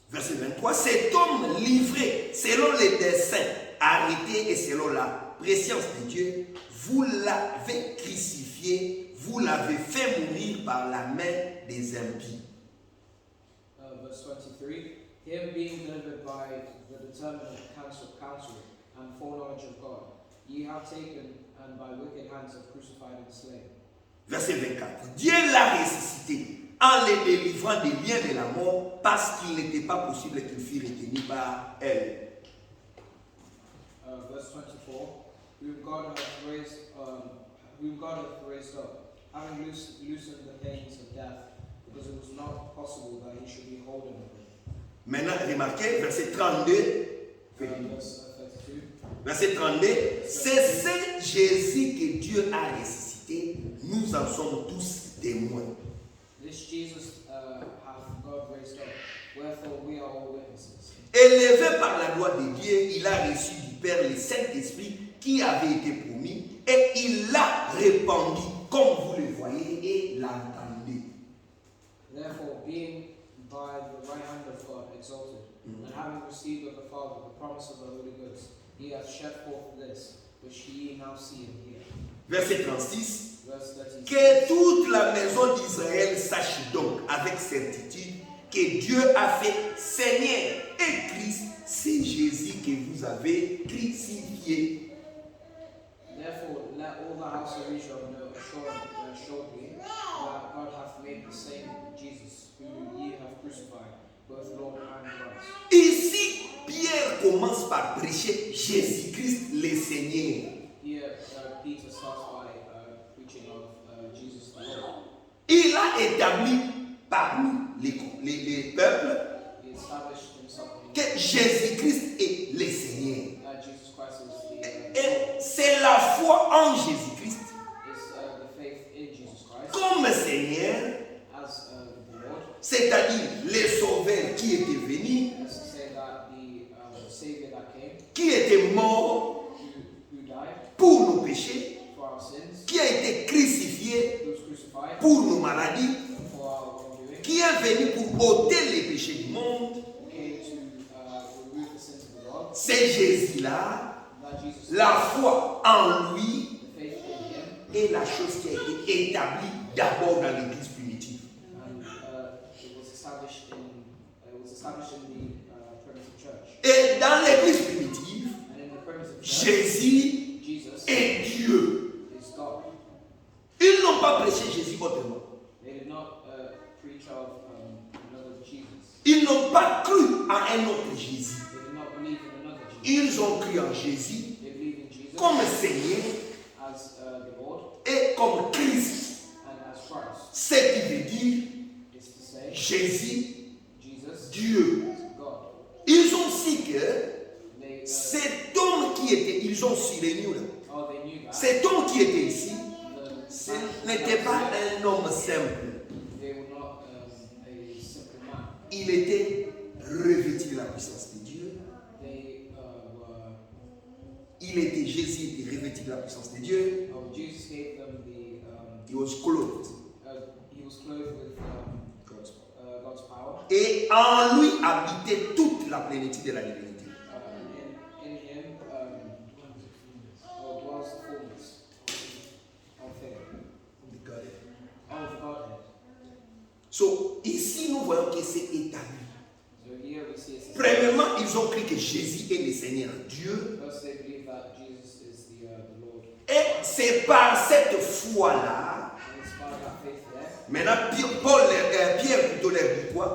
A: Verset 23, cet homme livré selon les desseins, arrêté et selon la préscience de Dieu, vous l'avez crucifié, vous l'avez fait mourir par la main des impies.
B: Verse 23, him being delivered by the determinate counsel and foreknowledge of God, ye have taken and by wicked hands have crucified and slain.
A: Verset 24, Dieu l'a ressuscité en le délivrant des liens de la mort parce qu'il n'était pas possible qu'il fût retenu par elle.
B: Verse 24, whom God hath raised up, having loosened the pains of death, because it was not possible that he should be holden of it.
A: Maintenant, remarquez, verset 32.
B: Verse 32.
A: Verset 32. C'est ce Jésus que Dieu a ressuscité. Nous en sommes tous témoins.
B: This Jesus hath God raised up, wherefore we are all witnesses.
A: Élevé par la loi de Dieu, il a reçu du Père le Saint-Esprit qui avait été promis et il l'a répandu comme vous le voyez et l'entendez.
B: Therefore, being by the right hand of God exalted, and having received of the Father the promise of the Holy Ghost, he hath shed forth this, which ye now see and hear.
A: Verset 36.
B: Verse 36.
A: Que toute la maison d'Israël sache donc avec certitude que Dieu a fait Seigneur et Christ, c'est Jésus que vous avez crucifié.
B: Therefore, let all the house of Israel know assuredly that God hath made the same Jesus, whom ye have crucified, both Lord and Christ.
A: Ici, Pierre commence par prêcher Jésus-Christ le Seigneur.
B: Here, Peter starts by preaching of Jesus the Lord.
A: Il a établi parmi les peuples
B: He established himself in
A: que Jésus-Christ est le Seigneur.
B: Jesus Christ is
A: Et c'est la foi en Jésus-Christ
B: the faith in Jesus Christ
A: comme Seigneur,
B: as the Lord.
A: c'est-à-dire le Sauveur qui était venu,
B: That's to say that the Savior that came,
A: qui était mort
B: who died
A: pour nos péchés,
B: for our sins,
A: qui a été crucifié
B: who was crucified
A: pour nos maladies,
B: for our wrongdoing,
A: qui est venu pour ôter les péchés du monde.
B: who came to remove the sins of the world.
A: C'est Jésus-là,
B: That Jesus,
A: la foi en lui
B: the faith in him,
A: est la chose qui a été établie d'abord dans l'église primitive.
B: and it was established in the primitive church.
A: Et dans l'église primitive,
B: And in the primitive church,
A: Jésus
B: Jesus
A: est Dieu.
B: is God.
A: Ils n'ont pas prêché Jésus autrement.
B: They did not preach of another Jesus.
A: Ils n'ont pas cru à un autre Jésus.
B: They did not believe in another Jesus.
A: Ils ont cru en Jésus
B: They believed in Jesus
A: comme Seigneur
B: as the Lord
A: et comme Christ.
B: and as Christ.
A: Ce qui veut dire
B: Is to say,
A: Jésus,
B: Jesus
A: Dieu.
B: is God.
A: Ils ont su que
B: They
A: cet homme qui était, ils ont su les nuls,
B: they knew that
A: Cet homme qui était ici, ce
B: man
A: n'était pas un homme simple.
B: they were not a simple man.
A: Il était revêtu de la puissance de Dieu.
B: They
A: Jésus était revêtu de la puissance de Dieu.
B: Jesus gave them the
A: He was clothed.
B: he was clothed with God's power.
A: Et en lui habitait toute la plénitude de la divinité.
B: In him dwells the fullness of him, of Godhead.
A: So, ici, nous voyons que c'est établi.
B: So here we see it's
A: Premièrement, ils ont cru que Jésus est le Seigneur Dieu.
B: first they believe that Jesus is the Lord.
A: Et c'est par cette foi-là,
B: And it's by that faith there.
A: maintenant, Pierre plutôt leur dit quoi?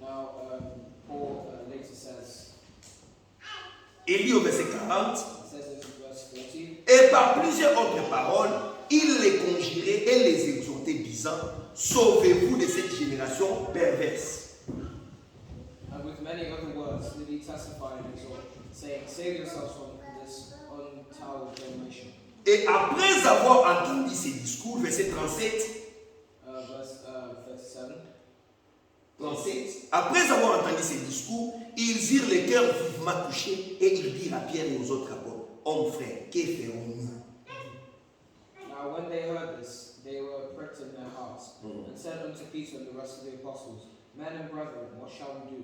B: Now Paul later says,
A: Il lit au verset 40.
B: it says in verse 40,
A: Et par plusieurs autres paroles, il les conjurait et les exhortait, disant: sauvez-vous de cette génération perverse.
B: and with many other words did he testify and exhort, saying, save yourselves from this untoward generation.
A: Et après avoir entendu ces discours, verset 37,
B: Verse 37.
A: 37, après avoir entendu ces discours, ils eurent le cœur vivement touché et ils dirent à Pierre et aux autres apôtres: hommes frères, que ferons-nous?
B: Now when they heard this, they were pricked in their hearts, and said unto Peter and the rest of the apostles, men and brethren, what shall we do?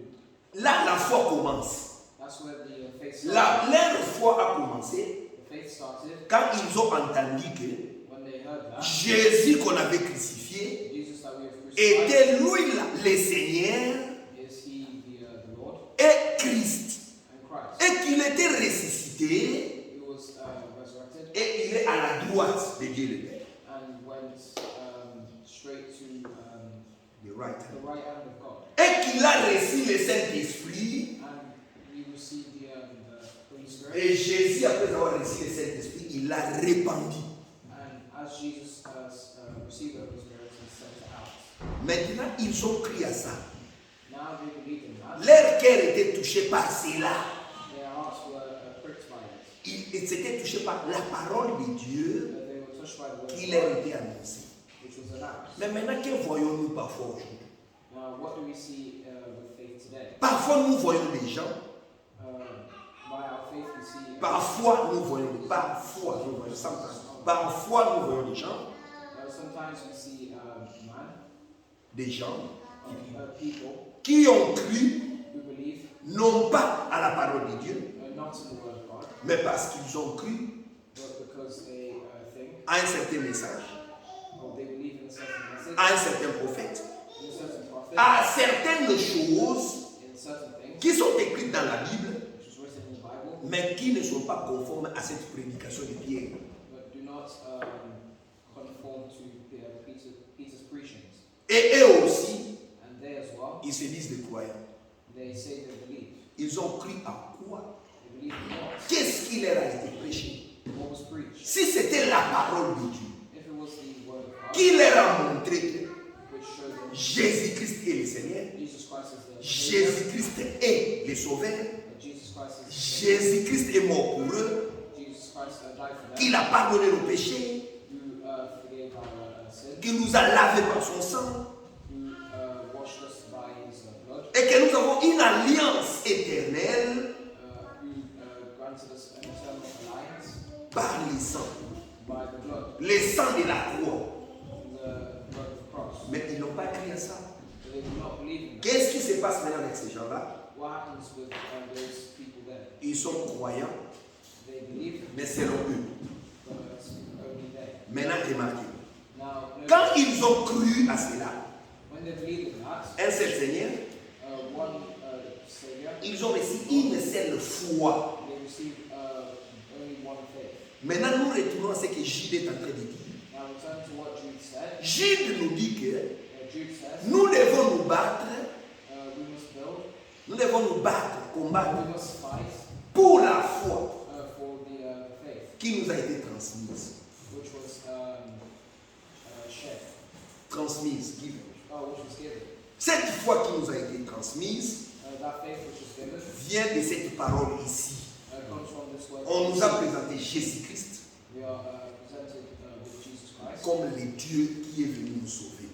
A: Là, la foi commence.
B: That's where the faith
A: Là,
B: started.
A: leur foi a commencé
B: The faith started
A: quand ils ont entendu que
B: when they heard that
A: Jésus qu'on avait crucifié
B: Jesus that we have crucified
A: était lui là, le Seigneur
B: is he the Lord
A: et Christ.
B: and Christ.
A: Et qu'il était ressuscité
B: He was resurrected
A: et il est à la droite de Dieu le Père.
B: and went straight to
A: The right
B: the
A: hand.
B: right hand of God.
A: Et qu'il a reçu le Saint-Esprit.
B: And he received the Holy Spirit.
A: Et Jésus, après avoir reçu le Saint-Esprit, il l'a répandu.
B: And as Jesus has received the Holy Spirit, he sent it out.
A: Maintenant, ils ont cru à ça.
B: Now they believe in that.
A: Leur cœur était touché par cela.
B: Their hearts were pricked by it.
A: Ils s'étaient touchés par la parole de Dieu
B: They were touched by the word
A: qui
B: of
A: leur
B: God,
A: était annoncée.
B: which was announced.
A: Mais maintenant, que voyons-nous parfois aujourd'hui?
B: Now, what do we see with faith today?
A: Parfois, nous voyons des gens.
B: By our faith, we see.
A: Parfois, nous voyons sometimes. Parfois, nous voyons des gens.
B: Sometimes we see man,
A: Des gens
B: people
A: qui ont cru
B: who believe
A: non pas à la parole de Dieu,
B: not in the word of God,
A: mais parce qu'ils ont cru
B: but because they think,
A: à un certain message,
B: or they believe in a certain message,
A: à un certain prophète,
B: in a certain prophet,
A: à certaines choses
B: in certain things,
A: qui sont écrites dans la Bible,
B: which is written in the Bible,
A: mais qui ne sont pas conformes à cette prédication de Pierre.
B: but do not conform to Peter's preachings.
A: Et eux aussi,
B: And they as well,
A: ils se disent des croyants.
B: they say they believe.
A: Ils ont cru à quoi?
B: They believe in what?
A: Qu'est-ce qui leur a été prêché?
B: What was preached.
A: Si c'était la parole de Dieu,
B: If it was the word of God,
A: qui leur a montré que
B: which showed them
A: Jésus-Christ est le Seigneur,
B: Jesus Christ is the Savior,
A: Jésus-Christ est le Sauveur,
B: that Jesus Christ is the Savior,
A: Jésus-Christ est mort pour eux,
B: Jesus Christ died for them,
A: qu'il a pardonné nos péchés,
B: who forgave our sins,
A: qu'il nous a lavés par son sang,
B: who washed us by his blood,
A: et que nous avons une alliance éternelle
B: who granted us an eternal alliance
A: par le sang,
B: by the blood,
A: le sang de la croix.
B: the blood of the cross.
A: Mais ils n'ont pas cru à ça.
B: But they do not believe in that.
A: Qu'est-ce qui se passe maintenant avec ces gens-là?
B: What happens with those people there?
A: Ils sont croyants,
B: They believe,
A: mais selon eux.
B: but it's only they.
A: Maintenant, remarquez.
B: Now,
A: Quand ils ont cru à cela,
B: when they believe in that,
A: un seul Seigneur,
B: one Savior,
A: ils ont reçu une seule foi.
B: they receive only one faith.
A: Maintenant, nous retournons à ce que Jude est en train de dire.
B: Now return to what Jude said.
A: Jude nous dit que
B: Jude says,
A: nous devons nous battre,
B: we must build,
A: nous devons nous battre, combattre
B: we must fight
A: pour la foi
B: for the faith
A: qui nous a été transmise.
B: which was shared,
A: Transmise, given.
B: which was given.
A: Cette foi qui nous a été transmise
B: That faith which was given
A: vient de cette parole ici.
B: comes from this word.
A: On nous a présenté Jésus-Christ.
B: We are
A: comme le Dieu qui est venu nous sauver.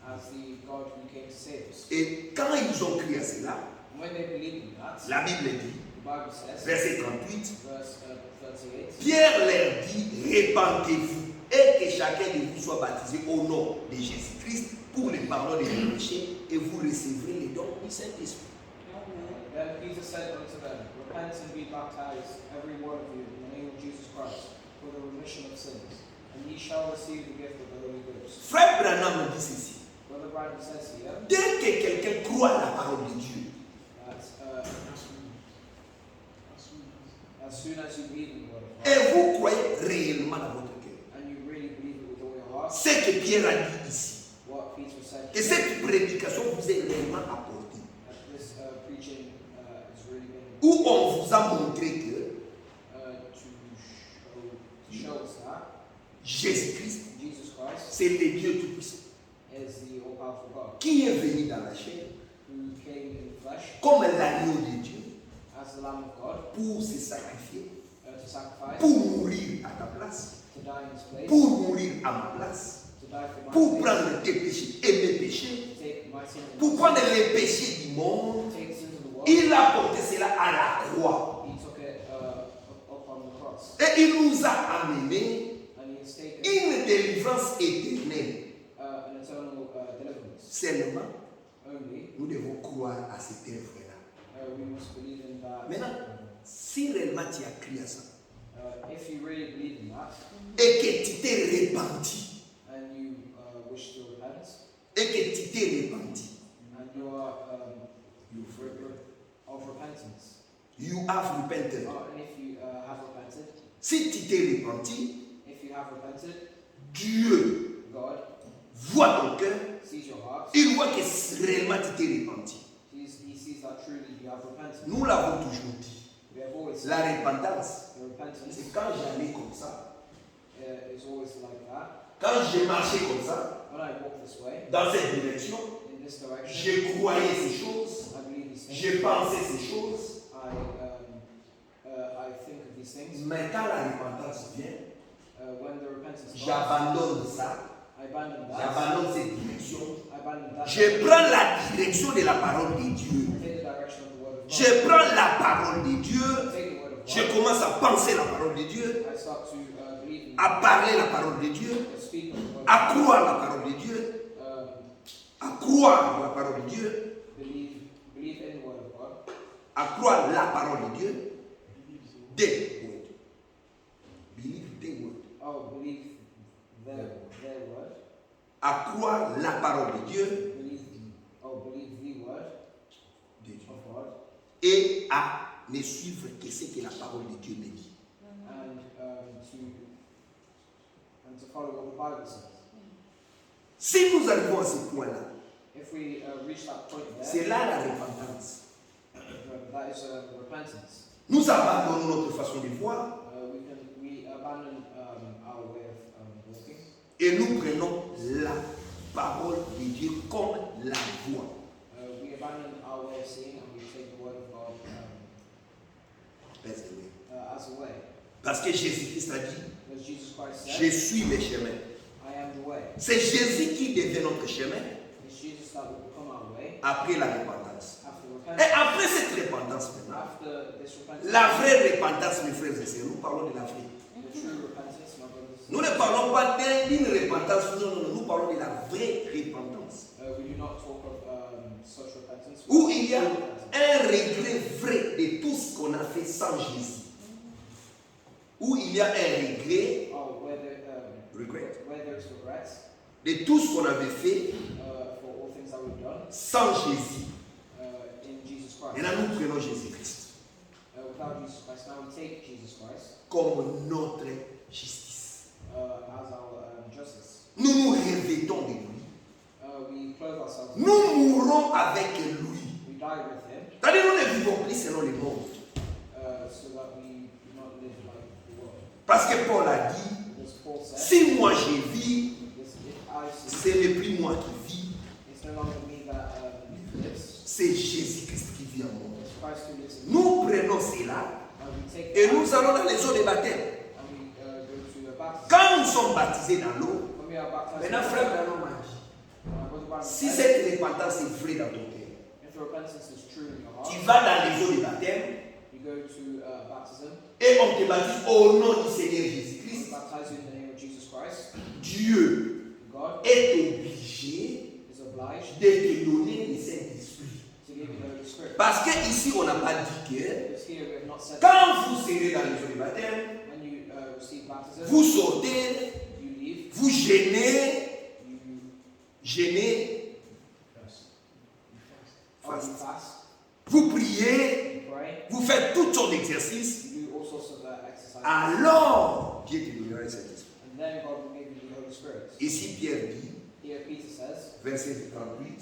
B: as the God who came to save us.
A: Et quand ils ont crié à cela,
B: And when they believed in that,
A: la Bible dit,
B: the Bible says,
A: verset 38,
B: verse 38,
A: Pierre leur dit, répandez-vous et que chacun de vous soit baptisé au nom de Jésus-Christ pour le pardon de vos péchés et vous recevrez les dons du Saint-Esprit.
B: Then Peter said unto them, Repent and be baptized, every one of you, in the name of Jesus Christ, for the remission of sins, and ye shall receive the gift of the Holy Ghost.
A: Frère Branham dit ceci.
B: Brother Branham says here
A: Dès que quelqu'un croit à la parole de Dieu,
B: that as soon as you believe in the word of God,
A: et vous croyez réellement dans votre cœur,
B: and you really believe it with all your heart,
A: ce que Pierre a dit ici,
B: what Peter said
A: que cette prédication vous est réellement apportée,
B: that this preaching has really been
A: où on vous a montré que
B: to show us that
A: Jésus-Christ,
B: Jesus Christ
A: c'est le Dieu Tout-Puissant,
B: is the all-powerful God
A: qui est venu dans la chair,
B: who came in flesh
A: comme l'agneau de Dieu,
B: as the Lamb of God
A: pour se sacrifier,
B: to sacrifice,
A: pour mourir à ta place,
B: to die in his place,
A: pour mourir à ma place,
B: to die for my
A: pour
B: sins,
A: prendre tes péchés et mes péchés,
B: to take my sins and
A: pour prendre les péchés du monde.
B: take the sins of the world.
A: Il a porté cela à la croix.
B: He took it up on the cross,
A: Et il nous a amené
B: and he has taken
A: une délivrance éternelle.
B: an eternal deliverance.
A: Seulement,
B: Only
A: nous devons croire à cette œuvre-là.
B: we must believe in that.
A: Maintenant, si réellement tu as crié à ça,
B: If you really believe in that,
A: et que tu t'es repenti,
B: and you wish to repent,
A: et que tu t'es repenti,
B: and you are of repentance,
A: you have repented.
B: and if you have repented,
A: Si tu t'es repenti,
B: if you have repented,
A: Dieu
B: God
A: voit ton cœur,
B: sees your heart.
A: il voit que réellement tu t'es repenti.
B: He sees that truly you have repented.
A: Nous l'avons toujours dit.
B: We have always
A: La repentance,
B: the repentance
A: c'est quand j'allais comme ça,
B: is always like that.
A: quand j'ai marché comme ça,
B: When I walk this way,
A: dans cette direction,
B: in this direction,
A: je croyais ces choses,
B: I believe these things.
A: je pensais ces choses,
B: I think of these things.
A: mais quand la repentance vient,
B: When the repentance comes,
A: j'abandonne ça,
B: I abandon that.
A: j'abandonne cette direction,
B: I abandon that.
A: je prends la direction de la parole de Dieu,
B: I take the direction of the word of God.
A: je prends la parole de Dieu,
B: I take the word of God.
A: je commence à penser la parole de Dieu,
B: I start to believe in
A: à parler la parole de Dieu,
B: speak of the word.
A: à croire la parole de Dieu, à croire la parole de Dieu,
B: Believe in the word of God.
A: à croire la parole de Dieu, des word. Believe the word.
B: Oh, believe their word.
A: À croire la parole de Dieu,
B: Believe the word
A: de Dieu.
B: of God,
A: Et à ne suivre que ce que la parole de Dieu me dit.
B: and to follow what the Bible says.
A: Si nous arrivons à ce point-là,
B: If we reach that point there,
A: c'est là la repentance.
B: that is repentance.
A: Nous abandonnons notre façon de voir
B: We abandon our way of walking,
A: et nous prenons la parole de Dieu comme la voie.
B: we abandon our way of seeing, and we take the word of God
A: That's the way.
B: as a way.
A: Parce que Jésus-Christ a dit,
B: As Jesus Christ said,
A: je suis le chemin.
B: I am the way.
A: C'est Jésus qui devient notre chemin
B: It's Jesus that will become our way
A: après la repentance.
B: after
A: Et
B: repentance.
A: après cette repentance maintenant,
B: After this repentance,
A: la vraie repentance, mes frères et sœurs, nous parlons de la vraie.
B: the true repentance, my brothers.
A: Nous ne parlons pas d'une repentance, non, nous parlons de la vraie repentance.
B: We do not talk of such repentance.
A: Où il y a
B: True repentance.
A: un regret vrai de tout ce qu'on a fait sans Jésus. Où il y a un regret,
B: Oh, where there is regret
A: de tout ce qu'on avait fait
B: for all things that we've done
A: sans Jésus.
B: in Jesus Christ.
A: Maintenant, nous prenons Jésus-Christ
B: Without Jesus Christ, now we take Jesus Christ
A: comme notre justice.
B: as our justice.
A: Nous nous revêtons de lui.
B: We clothe ourselves.
A: Nous mourons avec lui.
B: We die with Him,
A: C'est-à-dire, nous ne vivons plus selon le monde.
B: so that we do not live like the world.
A: Parce que Paul a dit,
B: As Paul said,
A: si moi je vis,
B: if I see,
A: ce n'est plus moi qui vis,
B: it's no longer me that lives.
A: c'est Jésus-Christ qui vit en moi.
B: It's Christ who lives in me.
A: Nous prenons cela
B: And we take
A: et
B: that,
A: nous allons dans les eaux de baptême.
B: and we go to a baptism.
A: Quand nous sommes baptisés dans l'eau,
B: When we are baptized.
A: Maintenant, frère Branham m'a dit,
B: Brother Branham
A: si
B: said,
A: cette repentance est vraie dans ton cœur,
B: if the repentance is true in your heart,
A: tu vas dans les eaux de baptême
B: you go to baptism,
A: et on te baptise au nom du Seigneur
B: and
A: Jésus-Christ.
B: baptize you in the name of Jesus Christ.
A: Dieu
B: God
A: est obligé
B: is obliged
A: de te donner le Saint-Esprit.
B: to give you the Holy Spirit.
A: Parce que ici, on n'a pas dit que
B: Because here we have not said
A: quand vous serez dans les eaux de baptême,
B: when you receive baptism,
A: vous sortez,
B: you leave,
A: vous gênez,
B: you fast,
A: vous priez,
B: you pray,
A: vous faites toutes sortes d'exercices,
B: you do all sorts of exercises,
A: alors Dieu te donnera le Saint-Esprit.
B: and then God will give you the Holy Spirit.
A: Ici, Pierre dit,
B: Here Peter says,
A: verset 38,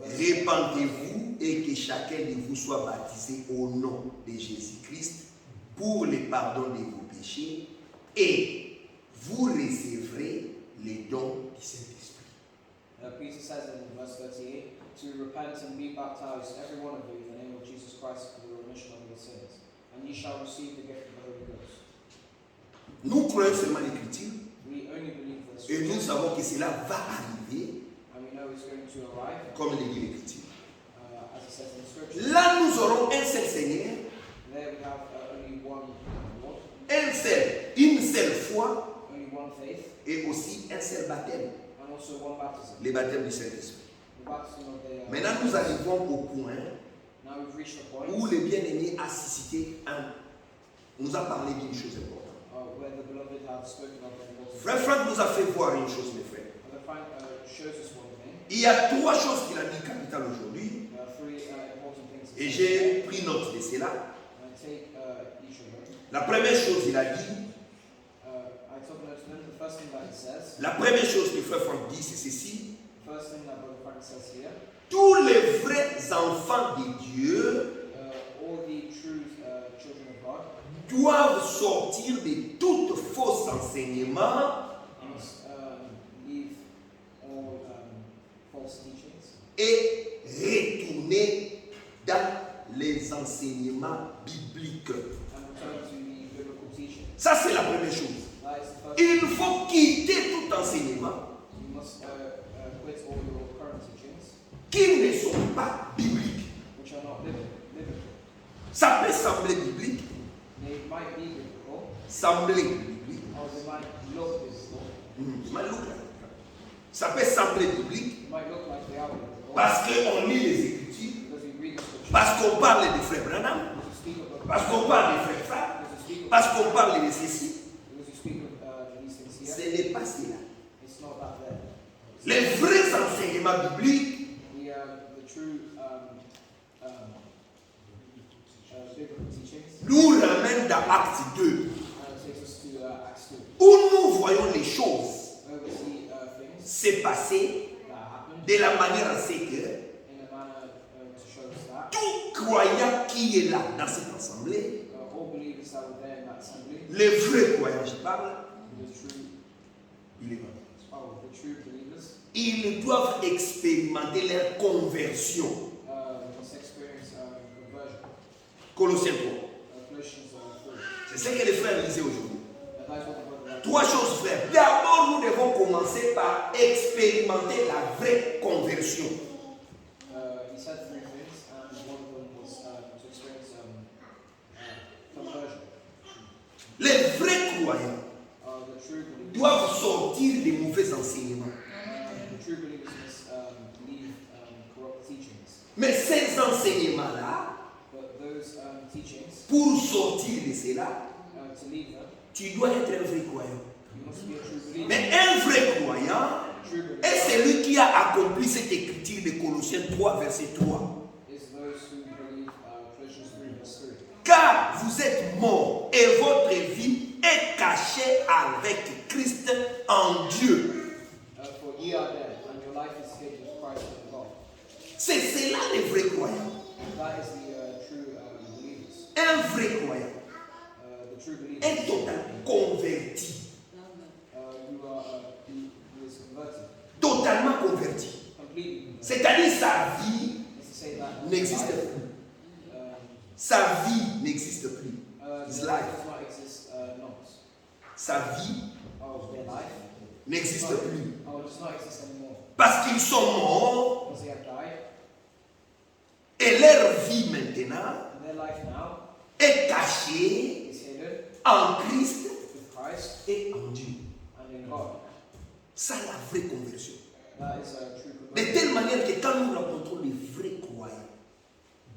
B: verse
A: répandez-vous et que chacun de vous soit baptisé au nom de Jésus-Christ pour le pardon de vos péchés et vous recevrez les dons du Saint-Esprit.
B: Peter says in verse 38, to repent and be baptized, every one of you, in the name of Jesus Christ, for the remission of your sins, and ye shall receive the gift of the Holy Ghost.
A: Nous croyons seulement l'Écriture
B: We only believe this,
A: et nous savons que cela va arriver
B: and we know it's going to arrive,
A: comme le dit l'Écriture.
B: as it says in Scripture.
A: Là, nous aurons un seul Seigneur,
B: There we have only one Lord,
A: une seule foi
B: only one faith,
A: et aussi un seul baptême,
B: and also one baptism.
A: le baptême du Saint-Esprit.
B: The baptism of the
A: Maintenant, nous arrivons au point
B: Now we've reached the point
A: où le bien-aimé a suscité nous a parlé d'une chose importante.
B: where the beloved have spoken of the important.
A: Frère Franck nous a fait voir une chose, mes frères.
B: And the Frank shows us one thing.
A: Il y a trois choses qu'il a dit capitales aujourd'hui
B: Three important things.
A: et j'ai pris note de cela.
B: And take each of them.
A: La première chose, il a dit,
B: I took note of them. The first thing that it says.
A: la première chose que Frère Franck dit, c'est ceci.
B: The first thing that Brother Frank says here.
A: Tous les vrais enfants de Dieu
B: All the true children of God
A: doivent sortir de tout faux enseignement
B: must leave all false teachings
A: et retourner dans les enseignements bibliques.
B: and return to the biblical teaching.
A: Ça, c'est la première chose.
B: That is the first
A: Il
B: thing.
A: faut quitter tout enseignement
B: You must quit all your current teachings,
A: qui ne sont pas bibliques.
B: which are not biblical.
A: Ça peut sembler biblique,
B: They might be biblical,
A: sembler biblique.
B: or they might look biblical.
A: Ça peut sembler biblique
B: They might look like they are biblical.
A: parce qu'on lit les Écritures,
B: Because we read the scriptures.
A: parce qu'on parle de frère Branham,
B: Because you speak of
A: parce qu'on parle de frère Frank,
B: Because you speak of
A: parce qu'on parle de ceci.
B: Because you speak of these things
A: Ce
B: here.
A: n'est pas cela.
B: It's not that there.
A: Les vrais enseignements bibliques,
B: The true biblical teachings
A: nous ramènent dans Acte 2,
B: takes us to Acts 2,
A: où nous voyons les choses
B: where we see things
A: se passer
B: that happened
A: de la manière à ce que
B: in a manner to show us that
A: tout croyant qui est là dans cette assemblée,
B: all believers that were there in that assembly,
A: les vrais croyants, je parle,
B: the true believers,
A: ils doivent expérimenter leur conversion.
B: must experience conversion.
A: Colossiens 3.
B: Colossians 3.
A: C'est ce que les frères lisaient aujourd'hui.
B: That is what the brother wrote.
A: Trois choses, frères. D'abord, nous devons commencer par expérimenter la vraie conversion.
B: He said three things, and one of them was to experience conversion.
A: Les vrais croyants
B: The true believers,
A: doivent sortir des mauvais enseignements.
B: the true believers must leave corrupt teachings.
A: Mais ces enseignements-là,
B: But those teachings,
A: pour sortir de cela,
B: to leave them,
A: tu dois être un vrai croyant.
B: you must be a true believer.
A: Mais un vrai croyant
B: True
A: est
B: believer
A: celui qui a accompli cette écriture de Colossiens 3, verset 3.
B: is those who believe Colossians 3 verse 3.
A: Car vous êtes morts et votre vie est cachée avec Christ en Dieu.
B: For ye are dead, and your life is hid with Christ in God.
A: C'est cela les vrais croyants.
B: That is the true believers.
A: Un vrai croyant
B: The true believers
A: est totalement converti.
B: who is converted,
A: Totalement converti.
B: completely converted.
A: C'est-à-dire sa vie
B: Is to say that
A: n'existe
B: life,
A: plus. Sa vie n'existe plus. His
B: does
A: life.
B: not exist, not.
A: Sa vie
B: Their life
A: n'existe plus.
B: Oh, it does not exist anymore.
A: Parce qu'ils sont morts
B: Because they have died.
A: et leur vie maintenant
B: And their life now
A: est cachée
B: is hidden
A: en Christ
B: with Christ
A: et en Dieu.
B: and in God.
A: Ça, la vraie conversion.
B: That is a true
A: De
B: conversion.
A: telle manière que quand nous rencontrons les vrais croyants,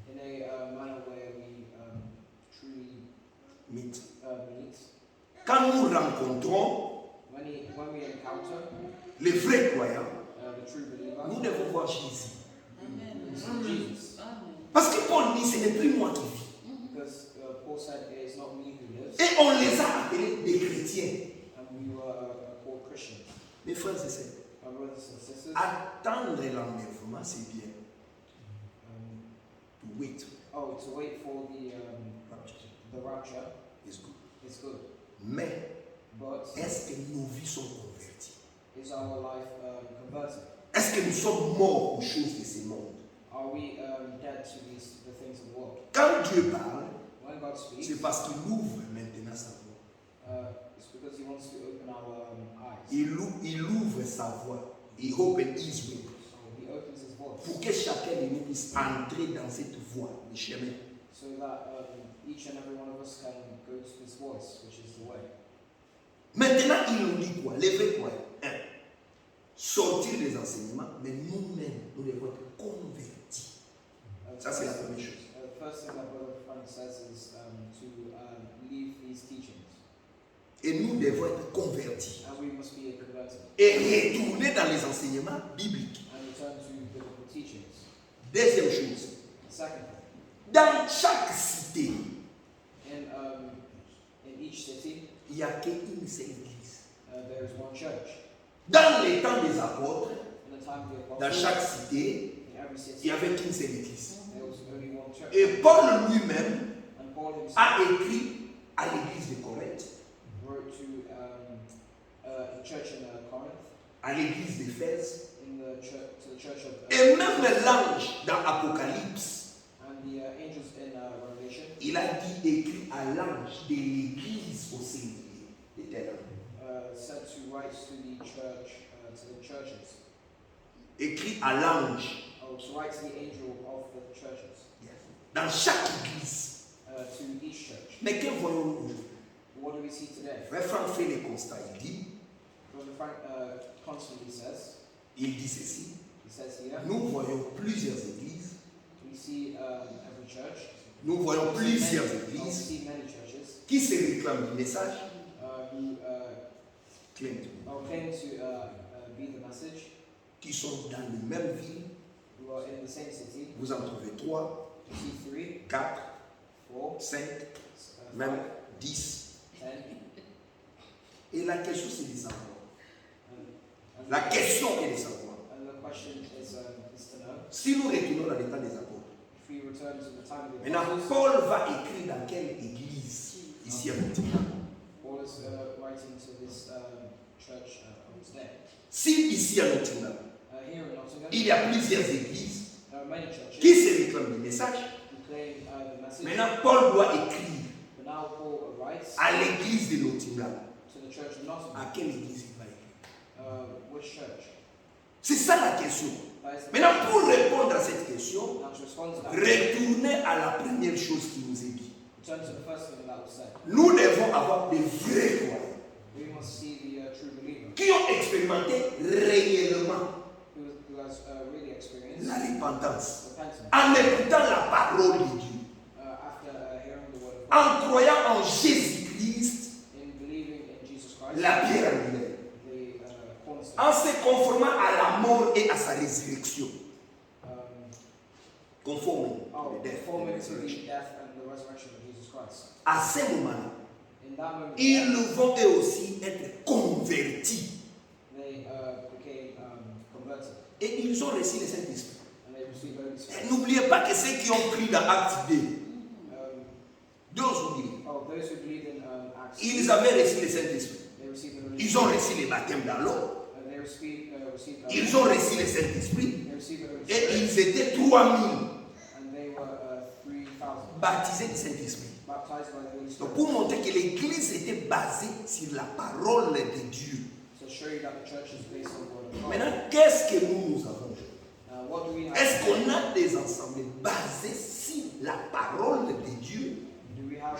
B: In a manner where we truly
A: meet,
B: meet.
A: quand nous rencontrons
B: When we encounter
A: les vrais croyants,
B: the true believer,
A: nous devons voir Jésus.
B: we see Jesus.
A: Parce que Paul dit, ce n'est plus moi qui vis.
B: Because Paul said it is not me who lives,
A: Et on les a appelés des chrétiens.
B: and we were called Christians.
A: Mes frères et sœurs,
B: My brothers and sisters,
A: attendre l'enlèvement, c'est bien.
B: um,
A: To wait.
B: to wait for the rapture
A: Is good.
B: is good.
A: Mais
B: But
A: est-ce que nos vies sont converties?
B: is our life converted?
A: Est-ce que nous sommes morts aux choses de ce monde?
B: Are we dead to the things of the world?
A: Quand Dieu parle,
B: When God speaks,
A: c'est parce qu'il ouvre maintenant sa voix.
B: it's because He wants to open our eyes.
A: Il ouvre sa voix. He opens his way.
B: So He opens His voice
A: Pour que chacun de nous puisse entrer dans cette voie, le chemin.
B: so that each and every one of us can go to this voice, which is the way.
A: Maintenant, il nous dit quoi? Les vrais croyants. Sortir des enseignements, mais nous-mêmes, nous devons être convertis. Ça, c'est la première chose.
B: The first thing that Brother Frank says is to leave these teachings,
A: Et nous devons être convertis.
B: and we must be converted
A: Et retourner dans les enseignements bibliques.
B: and return to biblical teachings.
A: Deuxième chose.
B: The second thing,
A: Dans chaque cité,
B: in each city,
A: il n'y a qu'une seule église.
B: there is one church.
A: Dans les temps des apôtres,
B: In the time of the
A: dans
B: apostles,
A: chaque cité,
B: in every
A: il
B: city,
A: n'y avait qu'une seule église.
B: there was only one church.
A: Et Paul lui-même
B: And Paul himself
A: a écrit à l'église de Corinthe,
B: wrote to the church in Corinth,
A: à l'église d'Éphèse,
B: to the church of
A: et même l'ange dans Apocalypse,
B: and the angels in Revelation.
A: il a dit écrit à l'ange de l'église au singulier. De tel ange.
B: Said to write to the church, to the churches.
A: Écrit à l'ange.
B: To write to the angel of the churches.
A: Dans chaque église.
B: To each church.
A: Mais que voyons-nous aujourd'hui?
B: What do we see today?
A: Frère Franck fait les constats. Il dit,
B: Brother Frank constantly says,
A: il dit ceci.
B: he says here,
A: Nous voyons plusieurs églises.
B: we see every church.
A: Nous voyons plusieurs
B: We
A: églises
B: see many churches
A: qui se réclament du message.
B: who
A: Claim to be.
B: claim to be the message,
A: Qui sont dans la même ville.
B: who are in the same city.
A: Vous en trouvez 3,
B: We see 3,
A: 4,
B: 4,
A: 5,
B: 5,
A: même 10.
B: 10.
A: Et la question c'est de savoir.
B: And
A: La question est de savoir.
B: and the question is to know
A: Si nous retournons dans l'état des apôtres.
B: if we return to the time of the
A: Maintenant,
B: apostles.
A: Paul va écrire dans quelle église ici à Nottingham?
B: Paul is writing to this church of his day.
A: Si ici à Nottingham,
B: Here in Nottingham,
A: il y a plusieurs églises
B: there are many churches
A: qui se réclament du message,
B: who claim the message.
A: maintenant Paul doit écrire
B: But now Paul writes
A: à l'église de Nottingham.
B: to the church of Nottingham.
A: À quelle église il va écrire?
B: Which church?
A: C'est ça la question.
B: That is the
A: Maintenant, pour répondre à cette question,
B: Now to respond to that,
A: retournez à la première chose qui nous est dit.
B: return to the first thing that was said.
A: Nous devons avoir des vrais croyants
B: We must see the true believer
A: qui ont expérimenté réellement
B: who has really experienced
A: la repentance
B: repentance
A: en écoutant la parole de Dieu,
B: after hearing the word of God,
A: en croyant en Jésus-Christ,
B: in believing in Jesus Christ,
A: la pierre angulaire,
B: the cornerstone,
A: en se conformant à la mort et à sa résurrection, conforme
B: oh,
A: au death and
B: conforming to
A: resurrection.
B: the death and the resurrection of Jesus Christ.
A: À ce moment-là,
B: In that moment,
A: ils vont eux aussi être convertis
B: they became converted
A: et ils ont reçu le Saint-Esprit.
B: and they received the Holy
A: Et
B: Spirit.
A: n'oubliez pas que ceux qui ont cru dans Actes 2,
B: Those who believed in Acts,
A: ils avaient reçu le Saint-Esprit.
B: they received the Holy
A: Ils ont reçu le baptême dans l'eau.
B: They received
A: Ils ont reçu le Saint-Esprit.
B: they received the Holy
A: Et
B: Spirit,
A: ils étaient 3000
B: and they were 3,000
A: baptisés du Saint-Esprit.
B: baptized by the Holy
A: Donc
B: Spirit.
A: pour montrer que l'Église était basée sur la parole de Dieu.
B: So to show you that the church is based on the word of God.
A: Maintenant, qu'est-ce que nous avons aujourd'hui?
B: What do we have?
A: Est-ce qu'on a des assemblées basées sur la parole de Dieu
B: Do we have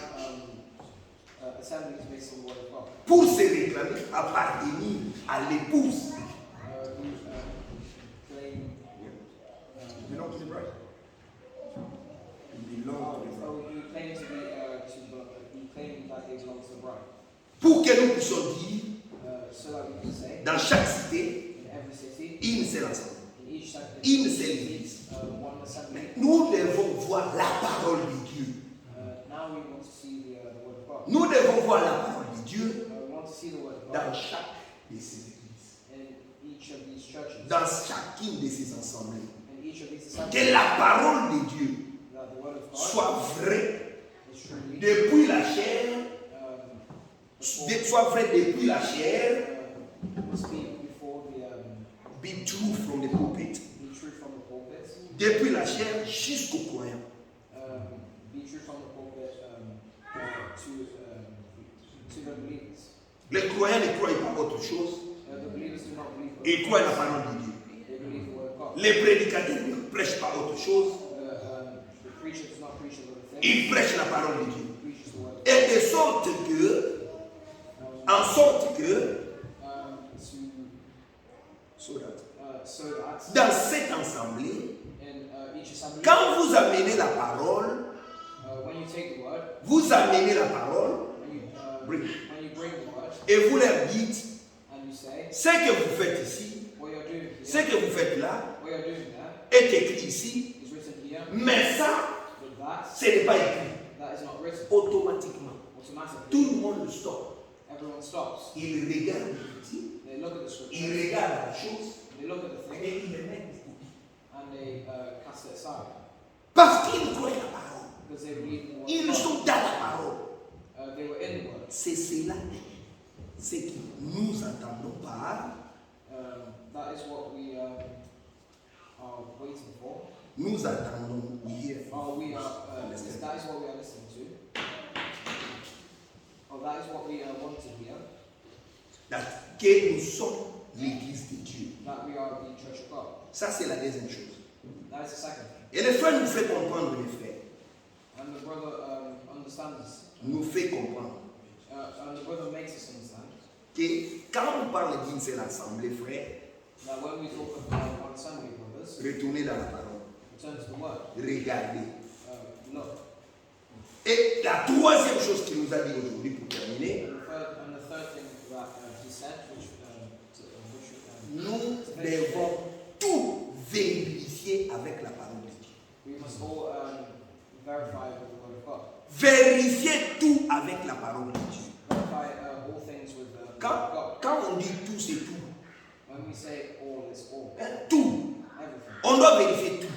B: assemblies based on the word of God?
A: pour se réclamer appartenir à l'épouse?
B: Who claim
A: Belong to the bride. Belong to the bride.
B: who claim to be who claim that they belong to the bride.
A: Pour que nous puissions dire,
B: So that we can say
A: dans chaque cité,
B: in every city,
A: une seule assemblée.
B: in each
A: Une
B: city,
A: seule église.
B: one assembly.
A: Nous devons voir la parole de Dieu.
B: Now we want to see the word of God.
A: Nous devons voir la parole de Dieu
B: We want to see the word of
A: dans
B: God
A: chaque de ces églises,
B: in each of these churches,
A: dans chacune de ces assemblées.
B: in each of these
A: Que
B: assemblies.
A: la parole de Dieu
B: That the word of God
A: soit vraie
B: is truly
A: depuis la chair,
B: before,
A: soit vraie depuis la chair,
B: must be before the
A: be true from the pulpit,
B: be true from the pulpit,
A: depuis la chair jusqu'au croyant.
B: be true from the pulpit to the believers.
A: Les croyants ne croient pas autre chose,
B: The believers do not believe
A: ils croient la parole de Dieu.
B: they believe the word of God.
A: Les prédicateurs ne prêchent pas autre chose,
B: The preacher does not preach another thing.
A: ils prêchent la parole de Dieu.
B: He preaches the word of
A: Et de sorte que,
B: God.
A: en sorte que,
B: So that
A: dans cette assemblée,
B: in each assembly,
A: quand vous amenez la parole,
B: when you take the word,
A: vous amenez la parole
B: when you bring the word,
A: et vous leur dites
B: and you say
A: ce que vous faites ici,
B: what you're doing
A: ce
B: here,
A: que vous faites là
B: what you're doing there
A: est écrit ici,
B: is written here,
A: mais ça,
B: but that
A: ce n'est pas écrit.
B: that is not written.
A: Automatiquement,
B: Automatically,
A: tout le monde le stoppe.
B: everyone stops.
A: Il regarde l'écrit,
B: They look at the
A: il
B: scripture,
A: regarde la chose
B: they look at the thing,
A: et il le met de côté.
B: and they cast it aside
A: Parce qu'ils croient la parole.
B: because they believe in the word
A: Ils
B: of God.
A: sont dans la parole.
B: They were in the word.
A: C'est cela ce que nous entendons par,
B: That is what we are waiting for.
A: nous attendons, we hear.
B: We are. That is what we are listening to. That is what we want to hear.
A: Que nous sommes l'église de Dieu.
B: That we are the church of God.
A: Ça, c'est la deuxième chose.
B: That is the second thing.
A: Et le frère nous fait comprendre, les frères.
B: And the brother understands.
A: Nous fait comprendre
B: And the brother makes us understand
A: que quand on parle d'une seule assemblée, frère,
B: that when we talk about one assembly, brothers,
A: retournez dans la parole.
B: return to the word.
A: Regardez.
B: Look.
A: Et la troisième chose qu'il nous a dit aujourd'hui pour terminer,
B: And the third thing that he said,
A: nous devons tout vérifier avec la parole de Dieu.
B: we must all verify with the word of God.
A: Vérifier tout avec la parole de Dieu.
B: Verify all things with the word of God.
A: Quand on dit tout, c'est tout.
B: When we say all, it's all.
A: Tout.
B: Everything.
A: On doit vérifier tout.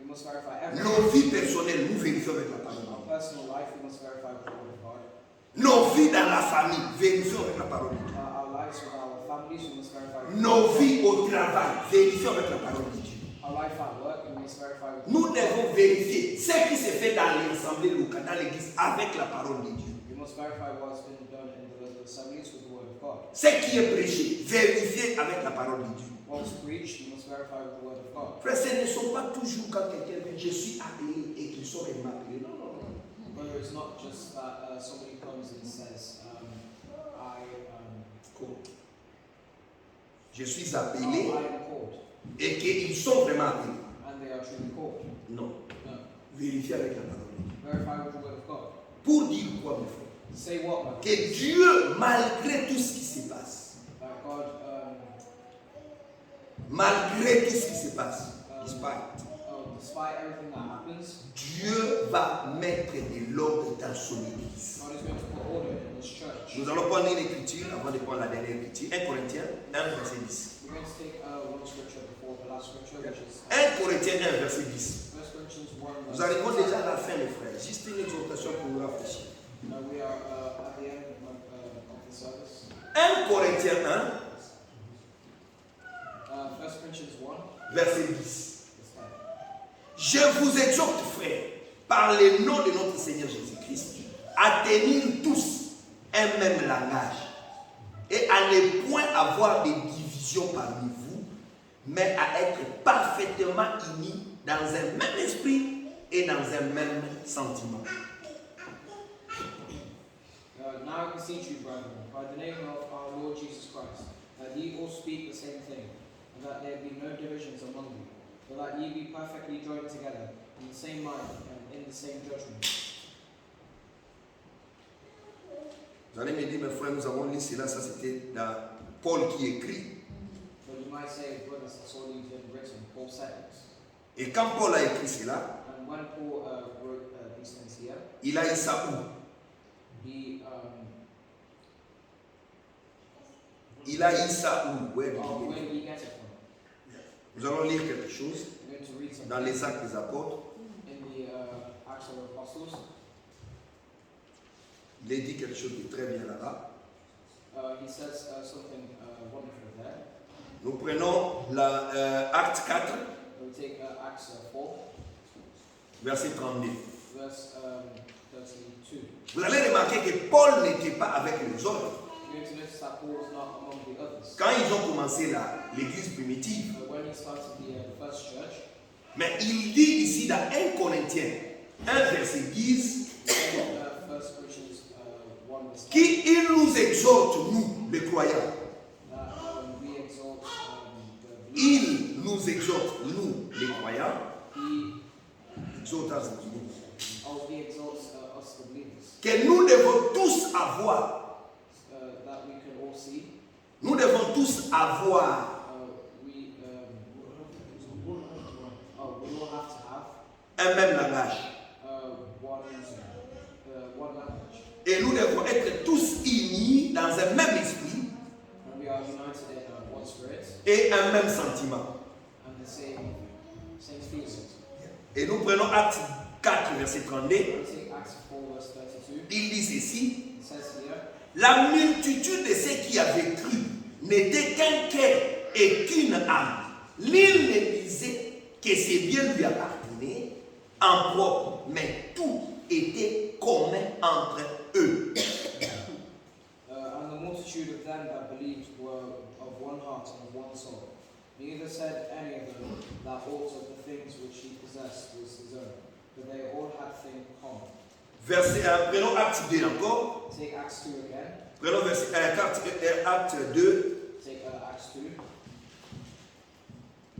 B: We must verify everything.
A: Nos vies personnelles, nous vérifions avec la parole de
B: Our
A: Dieu.
B: personal life, we must verify with the word of God.
A: Nos vies dans la famille, vérifions avec la parole de Dieu.
B: Our lives with our families, we must verify with
A: Nos vies au travail, vérifions avec la parole de Dieu.
B: our life at work, we must verify with
A: Nous devons vérifier ce qui se fait dans l'assemblée locale, dans l'église, avec la parole de Dieu.
B: We must verify what's been done in the assemblies with the word of God.
A: Ce qui est prêché, vérifier avec la parole de Dieu.
B: What's preached, we must verify with the word of God.
A: Frère, ce ne sont pas toujours quand quelqu'un dit je suis appelé et qu'ils sont vraiment appelés. Non, non, non.
B: Whether it's not just that somebody comes and says,
A: Je suis
B: I
A: appelé
B: am called,
A: et qu'ils sont vraiment appelés.
B: and they are truly called.
A: Non.
B: No.
A: Vérifier avec la parole de Dieu.
B: Verify with the word of God.
A: Pour dire quoi, mon frère?
B: Say what, my
A: Que
B: friends?
A: Dieu, malgré tout ce qui se passe,
B: That God,
A: malgré tout ce qui se passe,
B: despite everything that happens,
A: Dieu va mettre de l'ordre dans son église.
B: God is going to put order in His church.
A: Nous allons prendre une écriture avant de prendre la dernière écriture. 1 Corinthiens 1, verset 10.
B: We're going to take one scripture before the last scripture, which is
A: 1 Corinthiens 1, verset 10.
B: 1 Corinthians 1.
A: Nous arrivons déjà à la fin, mes frères. Juste une exhortation pour nous rafraîchir.
B: We are at the end of the service.
A: 1 Corinthiens 1,
B: 1 Corinthians 1,
A: verset 10.
B: verse 10.
A: Je vous exhorte, frères, par le nom de notre Seigneur Jésus-Christ, à tenir tous un même langage et à à ne point avoir de division parmi vous, mais à être parfaitement unis dans un même esprit et dans un même sentiment.
B: Now I beseech you, brethren, by the name of our Lord Jesus Christ, that ye all speak the same thing, and that there be no divisions among you, but that ye be perfectly joined together in the same mind and in the same judgment.
A: Vous allez me dire, mes frères, nous avons lu cela, ça c'était dans Paul qui écrit.
B: But you might say, brothers, that's already been written. Paul said this.
A: Et quand Paul a écrit cela,
B: And when Paul wrote these things here,
A: il a eu ça où? Il a eu ça où?
B: where did he get it from?
A: Nous allons lire quelque chose
B: I'm going to read something
A: dans les Actes des Apôtres.
B: in the Acts of the Apostles.
A: Il est dit quelque chose de très bien là-bas.
B: He says something wonderful there.
A: Nous prenons Acte 4,
B: We take Acts 4,
A: verset 32.
B: verse 32.
A: Vous allez remarquer que Paul n'était pas avec les autres.
B: You're going to notice that Paul was not among the others.
A: Quand ils ont commencé l'église primitive,
B: When he started the first church,
A: mais il dit ici dans 1 Corinthiens 1 verset 10
B: First Corinthians 1 verse 10,
A: qu'il nous exhorte, nous, les croyants.
B: we exalt the believers.
A: Il nous exhorte, nous, les croyants.
B: He
A: Exhorte à nous.
B: exalts us the believers.
A: Que nous devons tous avoir,
B: That we can all see.
A: nous devons tous avoir
B: We all have to have
A: un même langage.
B: one language.
A: Et nous devons être tous unis dans un même esprit
B: And we are united in one spirit
A: et un même sentiment.
B: and the same feelings.
A: Et nous prenons Acte 4, verset 32.
B: We take Acts 4 verse 32.
A: Il dit ceci:
B: It says here,
A: la multitude de ceux qui avaient cru n'était qu'un cœur et qu'une âme. L'une ne disait que ses biens lui appartenaient en propre, mais tout était commun entre eux.
B: and the multitude of them that believed were of one heart and of one soul. Neither said any of them that aught of the things which he possessed was his own, but they all had things common.
A: Prenons Acte 2 encore.
B: Take Acts 2 again.
A: Prenons Acte 2
B: Take Acts 2.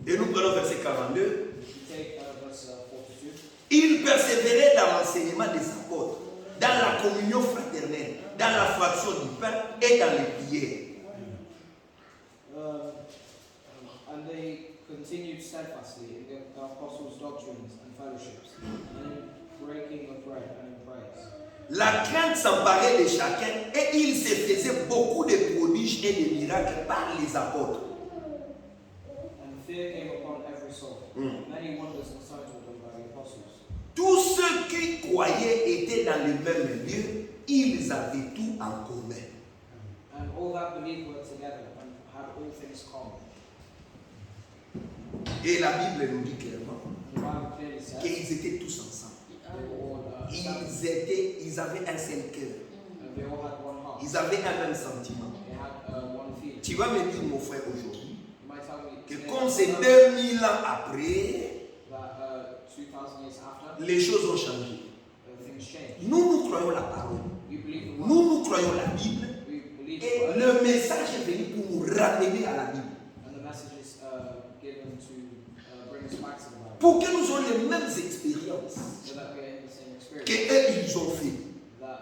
A: et nous prenons verset 42.
B: We take verse 42.
A: Ils persévéraient dans l'enseignement des apôtres, dans la communion fraternelle, dans la fraction du pain et dans les prières.
B: And they continued steadfastly in the apostles' doctrines and fellowships, and in breaking of bread and in prayers.
A: La crainte s'emparait de chacun et il se faisait beaucoup de prodiges et de miracles par les apôtres.
B: And fear came upon every soul. Many wonders and signs were done by the apostles.
A: Tous ceux qui croyaient étaient dans le même lieu, ils avaient tout en commun.
B: And all that believed were together and had all things common.
A: Et la Bible nous dit clairement
B: And the Bible clearly says
A: qu'ils étaient tous ensemble.
B: they were all established,
A: Ils avaient un seul cœur.
B: and they all had one heart.
A: Ils avaient un même sentiment.
B: They had one feeling.
A: Tu vas me dire, mon frère, aujourd'hui,
B: You might tell me
A: que
B: today
A: comme c'est
B: that
A: 2000 ans après,
B: 2000 years after,
A: les choses ont changé.
B: things changed.
A: Nous croyons la parole.
B: We believe the word.
A: Nous croyons la Bible.
B: We believe the
A: Et
B: word.
A: le message est venu pour nous ramener à la Bible.
B: And the message is given to bring us back to the Bible.
A: Pour que nous ayons les mêmes expériences
B: So that we're in the same experience
A: qu'eux, ils ont fait.
B: that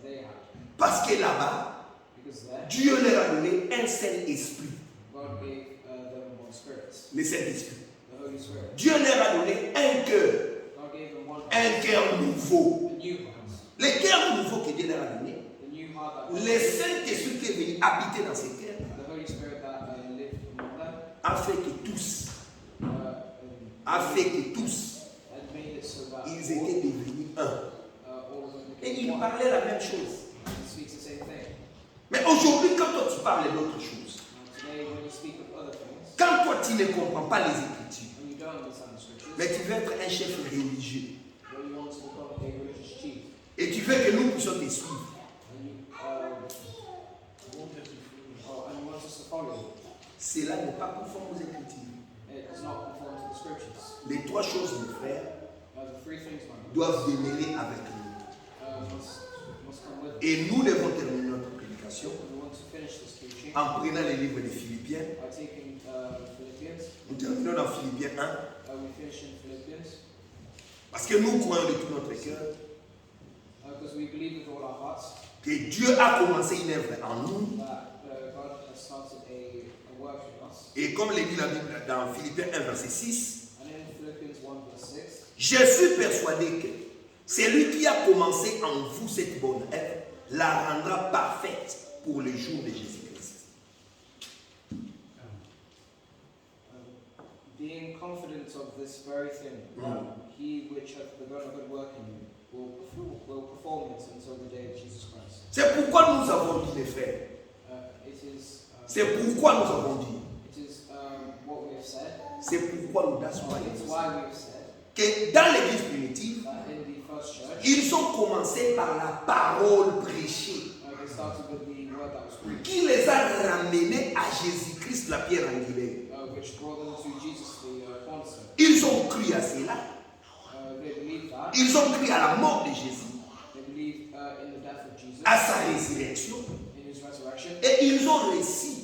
B: they had.
A: Parce que là-bas,
B: Because there,
A: Dieu leur a donné un seul esprit,
B: God gave them one spirit,
A: le Saint-Esprit.
B: the Holy Spirit.
A: Dieu leur a donné un cœur,
B: God gave them one
A: un
B: heart,
A: cœur nouveau.
B: a new heart.
A: Le cœur nouveau que Dieu leur a donné,
B: The new heart that God
A: le
B: gave,
A: Saint-Esprit qui est venu habiter dans ces cœurs,
B: the Holy Spirit that lived among them,
A: a fait que tous,
B: had made it so that
A: ils étaient devenus un.
B: all of them
A: Et
B: became
A: ils
B: one.
A: parlaient la même chose.
B: And he speaks the same thing.
A: Mais aujourd'hui, quand toi tu parles d'autres choses,
B: And today, when you speak of other things,
A: quand toi tu ne comprends pas les Écritures,
B: when you don't understand the scriptures,
A: mais tu veux être un chef religieux
B: when you want to become a religious chief,
A: et tu veux que nous puissions te suivre,
B: and you
A: cela n'est pas conforme aux Écritures.
B: It does not conform to the scriptures.
A: Les trois choses, mes frères,
B: The three things, my brothers,
A: doivent demeurer avec nous.
B: must come with us.
A: Et nous devons terminer notre prédication
B: We want to finish this teaching
A: en prenant les livres des Philippiens.
B: by taking Philippians.
A: Nous terminons dans Philippiens 1.
B: We finish in Philippians
A: Parce que nous croyons de tout notre cœur
B: because we believe with all our hearts
A: que Dieu a commencé une œuvre en nous.
B: that God has started a work in us.
A: Et comme le dit la Bible dans Philippiens 1, verset 6,
B: And in Philippians 1 verse 6,
A: je suis persuadé que celui qui a commencé en vous cette bonne œuvre la rendra parfaite pour le jour de Jésus-Christ.
B: being confident of this very thing, that he which hath begun a good work in you will perform it until the day of Jesus Christ.
A: C'est pourquoi nous avons dit, mes frères. C'est pourquoi nous avons dit.
B: It is what we have said.
A: C'est pourquoi nous
B: It's
A: avons
B: why we have said
A: que dans l'église primitive,
B: that in the first church,
A: ils ont commencé par la parole prêchée
B: they started with the word that was preached,
A: qui les a ramenés à Jésus-Christ, la pierre angulaire.
B: which brought them to Jesus, the cornerstone.
A: Ils ont cru à cela.
B: They believed that.
A: Ils ont cru à la mort de Jésus,
B: They believed in the death of Jesus,
A: à sa résurrection,
B: in his resurrection,
A: et ils ont reçu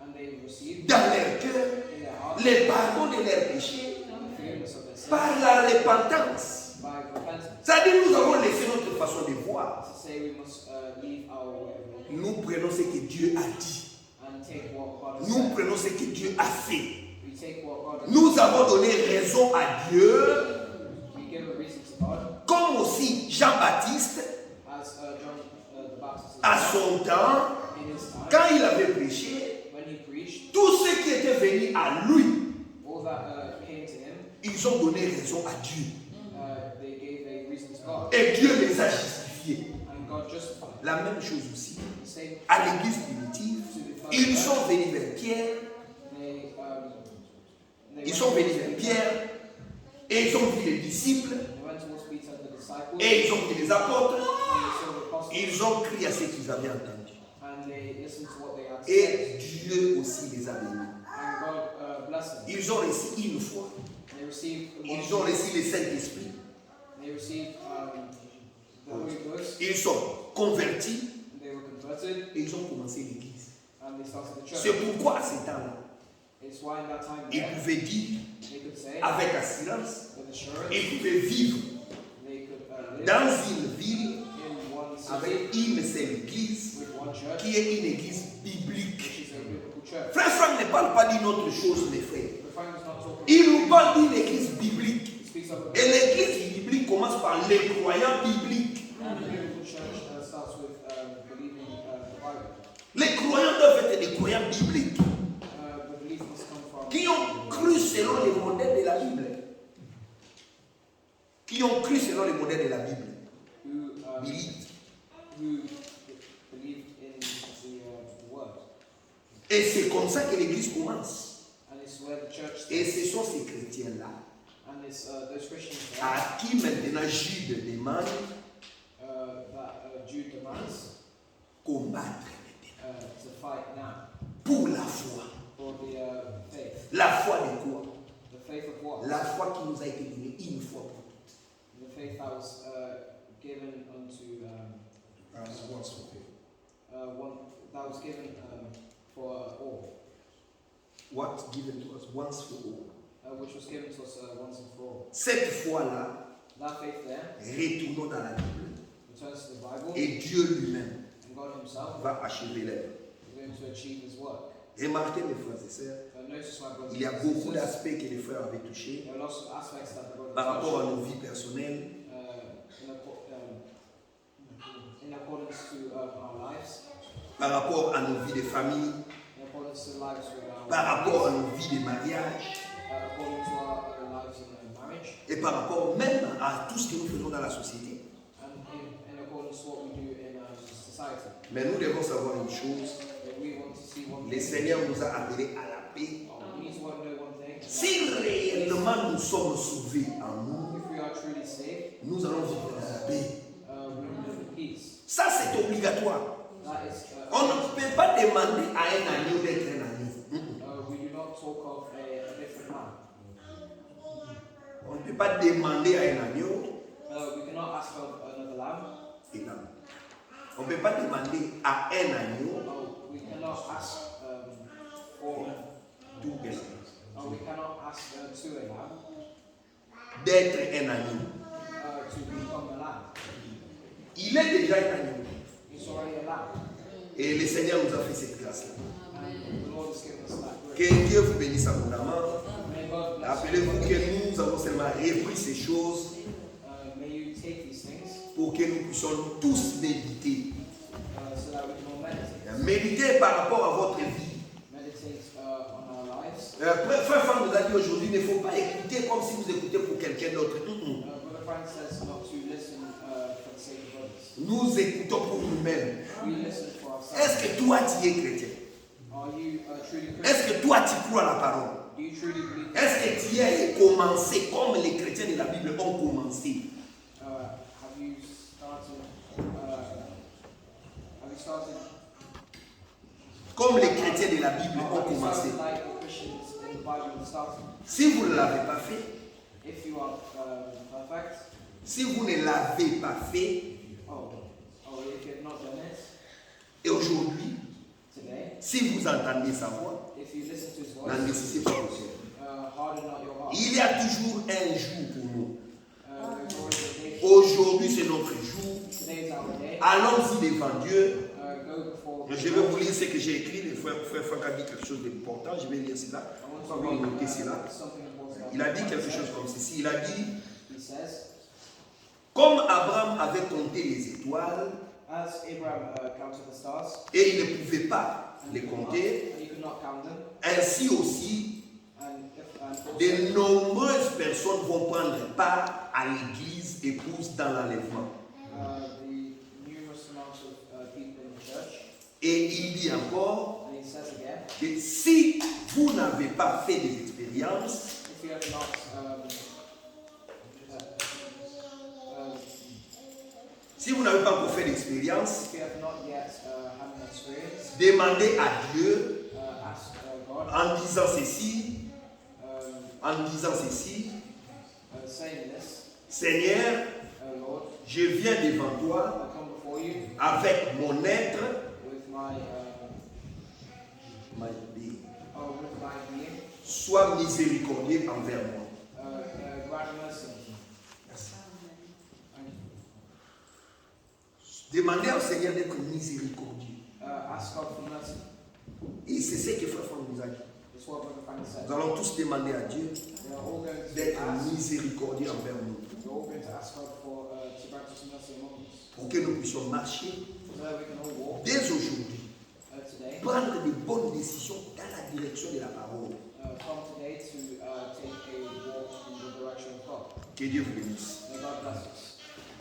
B: and they received
A: dans leur cœur
B: in their heart
A: le pardon de leurs péchés
B: the forgiveness of their sins
A: par la repentance.
B: by repentance.
A: C'est-à-dire, nous avons laissé notre façon de voir.
B: To say we must leave our way of walking
A: Nous prenons ce que Dieu a dit.
B: and take what God has
A: Nous
B: said.
A: prenons ce que Dieu a fait.
B: We take what God has
A: Nous avons donné raison à Dieu,
B: We give a reason to God,
A: comme aussi Jean-Baptiste,
B: as John the Baptist
A: à son temps,
B: in his time,
A: quand il avait prêché,
B: when he preached,
A: tous ceux qui étaient venus à lui,
B: all that came to him,
A: ils ont donné raison à Dieu.
B: they gave a reason to God,
A: Et Dieu les a justifiés.
B: and God justified.
A: La même chose aussi.
B: The same
A: À l'église primitive, ils sont venus vers Pierre, ils sont venus vers Pierre, et ils ont vu les disciples,
B: They went towards Peter and the disciples,
A: et ils ont vu les apôtres,
B: and they saw the apostles,
A: ils ont crié à ce qu'ils avaient entendu.
B: and they listened to what they had
A: Et
B: said,
A: Dieu aussi les a bénis.
B: and God blessed them.
A: Ils ont reçu une foi,
B: They received
A: ils ont reçu le Saint-Esprit,
B: They received the Holy Ghost,
A: ils sont convertis,
B: and they were converted,
A: et ils ont commencé l'église.
B: and they started the
A: C'est
B: church.
A: pourquoi à ce temps-là,
B: It's why in that time
A: ils
B: there,
A: pouvaient dire
B: they could say
A: avec assurance,
B: with assurance,
A: ils pouvaient vivre
B: they could live
A: dans une ville
B: in one city
A: avec une seule église
B: with one church,
A: qui est une église biblique.
B: which is a biblical church.
A: Frère Franck ne parle pas d'une autre chose, mes frères.
B: But Frank does not talk about
A: Il nous parle d'une église biblique.
B: He speaks of
A: Et l'église biblique commence par les croyants bibliques.
B: a biblical church that starts with believing the Bible.
A: Les croyants doivent être des croyants bibliques
B: The belief must come from
A: qui ont cru selon les modèles de la Bible. Qui ont cru selon les modèles de la Bible.
B: who
A: Believed.
B: believed in the word.
A: Et c'est comme ça que l'église commence.
B: And it's where the church
A: Et
B: starts.
A: ce sont ces chrétiens-là
B: And it's those Christians there,
A: à qui maintenant Jude demande
B: that Jude demands
A: combattre
B: to fight now
A: pour la foi.
B: for the faith.
A: La foi de quoi?
B: The faith of what?
A: La foi qui nous a été donnée une fois pour toutes.
B: The faith that was given unto one that was given for all,
A: What given to us once for all.
B: which was given to us once and for all.
A: Cette foi-là,
B: That faith there
A: retournons dans la Bible.
B: returns to the Bible,
A: Et Dieu lui-même
B: and God Himself
A: va achever l'œuvre.
B: is going to achieve His work.
A: Remarquez mes frères et sœurs,
B: Notice, my brothers
A: il y a
B: and
A: beaucoup
B: sisters,
A: d'aspects que les frères avaient touchés
B: there are lots of aspects that the brothers
A: par rapport à
B: touched,
A: nos vies personnelles,
B: in accordance to our lives,
A: par rapport à nos vies de famille,
B: in accordance to the lives with our
A: par rapport à
B: families,
A: nos vies de mariage
B: according to our lives in marriage,
A: et par rapport même à tout ce que nous faisons dans la société.
B: and in accordance to what we do in society.
A: Mais nous devons savoir une chose,
B: But we want to see one
A: le
B: thing.
A: Seigneur nous a appelés à la paix.
B: We need to know one thing.
A: Si réellement nous sommes sauvés en nous,
B: If we are truly saved,
A: nous allons vivre dans la paix.
B: we will live in peace.
A: Ça, c'est obligatoire.
B: That is,
A: On ne peut pas demander à un agneau d'être un agneau. ne peut pas demander à un agneau
B: We cannot ask for another lamb.
A: et l'âme. On ne peut pas demander à un agneau
B: We cannot ask for.
A: tout personne
B: We cannot ask to a lamb
A: d'être un agneau.
B: to become a lamb.
A: Il est déjà un agneau.
B: He's already a lamb.
A: Et le Seigneur nous a fait cette grâce-là.
B: And the Lord has given us that grace.
A: Que Dieu vous bénisse abondamment.
B: May God bless
A: Rappelez-vous
B: you.
A: que nous avons seulement repris ces choses
B: May you take these things
A: pour que nous puissions tous méditer.
B: so that we can all meditate.
A: Méditer par rapport à votre vie.
B: Meditate on our lives.
A: Frère Franck nous a dit aujourd'hui, il ne faut pas écouter comme si vous écoutez pour quelqu'un d'autre.
B: Brother Frank says not to listen for the sake of others.
A: Nous écoutons pour nous-mêmes.
B: We listen for ourselves.
A: Est-ce que toi tu es chrétien?
B: Are you truly Christian?
A: Est-ce que toi tu crois la parole?
B: Do you truly believe?
A: Est-ce que tu as commencé comme les chrétiens de la Bible ont commencé?
B: Have you started? Have you started?
A: Comme les chrétiens de la Bible ont
B: Have you
A: commencé.
B: started like the Christians in the Bible started?
A: Si vous ne l'avez pas fait,
B: If you are perfect,
A: si vous ne l'avez pas fait,
B: if you have not done it
A: et aujourd'hui,
B: today,
A: si vous entendez sa voix,
B: if you listen to His voice,
A: n'endurcissez pas vos cœurs.
B: harden not your heart.
A: Il y a toujours un jour pour nous.
B: There's always a day.
A: Aujourd'hui, c'est notre jour.
B: Today is our day.
A: Allons-y devant Dieu.
B: Go before.
A: Je vais vous lire ce que j'ai écrit. Le frère Franck a dit quelque chose d'important. Je vais lire cela.
B: I
A: On
B: want
A: va
B: to read
A: noter cela.
B: something important.
A: Il a dit quelque chose comme ceci. Il a dit,
B: He says,
A: comme Abraham avait compté les étoiles
B: as Abraham counted the stars,
A: et il ne pouvait pas
B: and
A: les
B: he could not-
A: compter,
B: and he could not count them,
A: ainsi aussi,
B: and
A: de nombreuses personnes vont prendre part à l'église épouse dans l'enlèvement.
B: the numerous amounts of people in the church.
A: Et il dit encore
B: And he says again,
A: que si vous n'avez pas fait des expériences,
B: if you have not,
A: si vous n'avez pas encore fait d'expérience,
B: if you have not yet had an experience,
A: demandez à Dieu
B: ask God,
A: en disant ceci,
B: saying this,
A: Seigneur,
B: Lord,
A: je viens devant toi
B: I come before you
A: avec mon être,
B: with my being.
A: sois miséricordieux envers moi.
B: Grant mercy.
A: Demandez au Seigneur d'être miséricordieux.
B: Ask God for mercy.
A: Et c'est ce que Frère Franck nous a dit.
B: That's what Brother Frank said.
A: Nous allons tous demander à Dieu
B: We are all going to
A: d'être
B: ask.
A: miséricordieux envers nous,
B: We're all going to ask God for to grant us mercy among us,
A: pour que nous puissions marcher
B: so that we can all walk
A: dès aujourd'hui,
B: today.
A: prendre de bonnes décisions dans la direction de la parole.
B: From today to take a walk in the direction of God.
A: Que Dieu vous bénisse.
B: May God bless us.